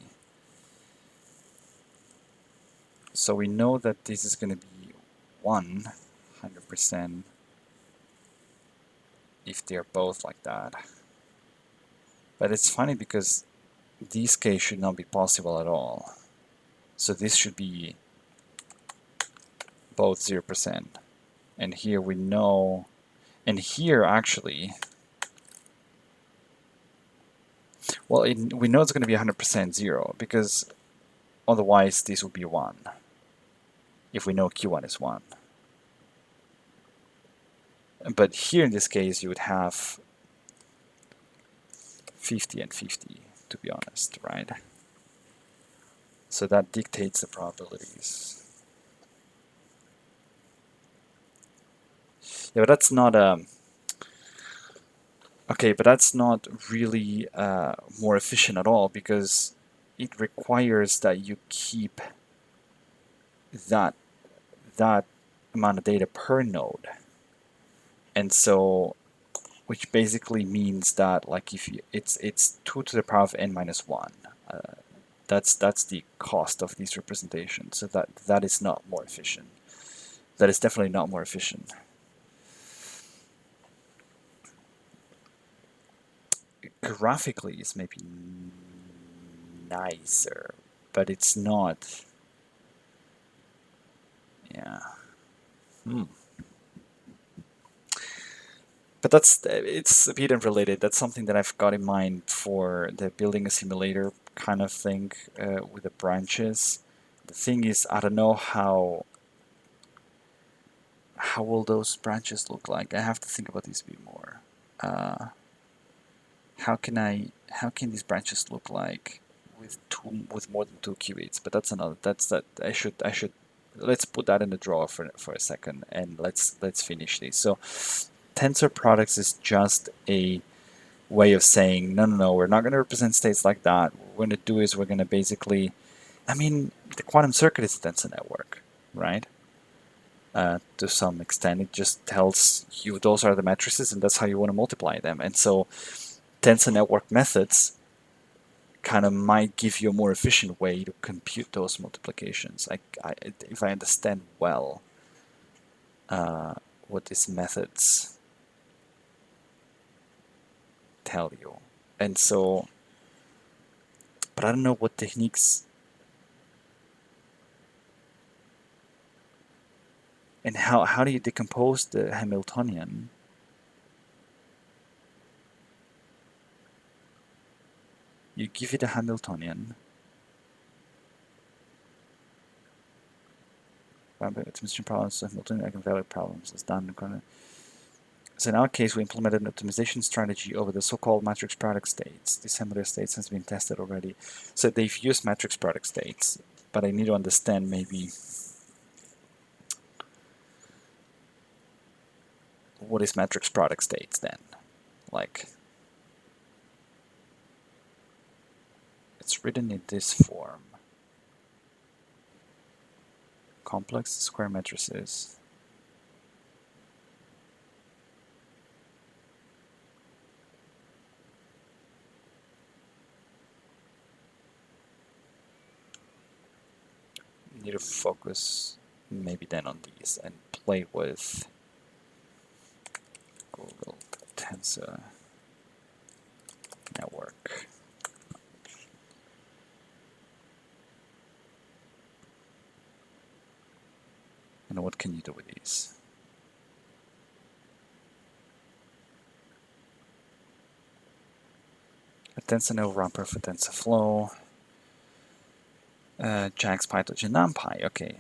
So we know that this is going to be 100% if they're both like that. But it's funny because this case should not be possible at all. So this should be both 0%. And here we know, and here actually, well, we know it's going to be 100% 0 because otherwise this would be 1 if we know Q1 is 1. But here in this case you would have 50 and 50, to be honest, right? So that dictates the probabilities. Yeah, but that's not okay, but that's not really more efficient at all because it requires that you keep that amount of data per node, and so which basically means that like if you, it's 2 to the power of n minus 1. That's the cost of these representations. So that is not more efficient. That is definitely not more efficient. Graphically, it's maybe nicer, but it's not. Yeah. But it's a bit unrelated. That's something that I've got in mind for the building a simulator kind of thing with the branches. The thing is, I don't know how will those branches look like. I have to think about these a bit more. how can these branches look like with more than 2 qubits? But that's another. I should let's put that in the drawer for a second, and let's finish this. So tensor products is just a way of saying no, we're not going to represent states like that. What we're going to do is we're going to basically, I mean, the quantum circuit is a tensor network, right? To some extent, it just tells you those are the matrices, and that's how you want to multiply them. And so tensor network methods kind of might give you a more efficient way to compute those multiplications. If I understand well what these methods tell you. And so, but I don't know what techniques and how do you decompose the Hamiltonian? You give it a Hamiltonian. Optimization problems, so Hamiltonian eigenvalue problems is done. So in our case, we implemented an optimization strategy over the so-called matrix product states. These similar states has been tested already. So they've used matrix product states, but I need to understand maybe what is matrix product states then? Like, it's written in this form. Complex square matrices. Need to focus maybe then on these and play with Google Tensor Network. And what can you do with these? A TensorNet wrapper for TensorFlow. JAX, PyTorch, and NumPy. Okay,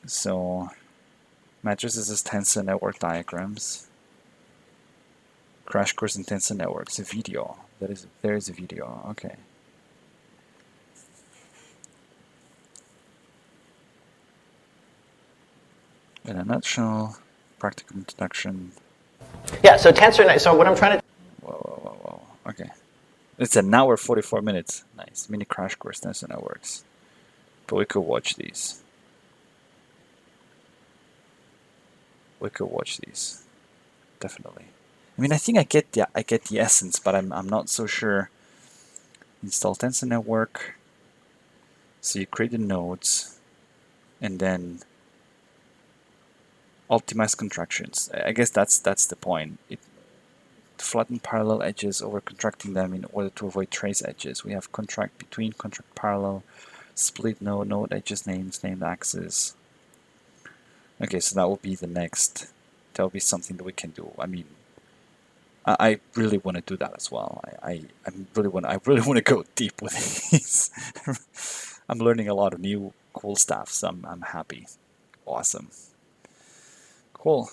so matrices as tensor network diagrams. Crash course in tensor networks. A video. There is a video. Okay. In a nutshell, practical introduction. Yeah, so so what I'm trying to... Whoa. Okay. It's an hour 44 minutes. Nice. Mini crash course tensor networks. But we could watch these. Definitely. I mean, I think I get the essence, but I'm not so sure. Install tensor network. So you create the nodes, and then optimize contractions. I guess that's the point. To flatten parallel edges over contracting them in order to avoid trace edges. We have contract between, contract parallel, split node edges named axis. Okay, so that will be the next. That will be something that we can do. I mean, I really want to do that as well. I really want to go deep with these. I'm learning a lot of new cool stuff, so I'm happy. Awesome. Cool.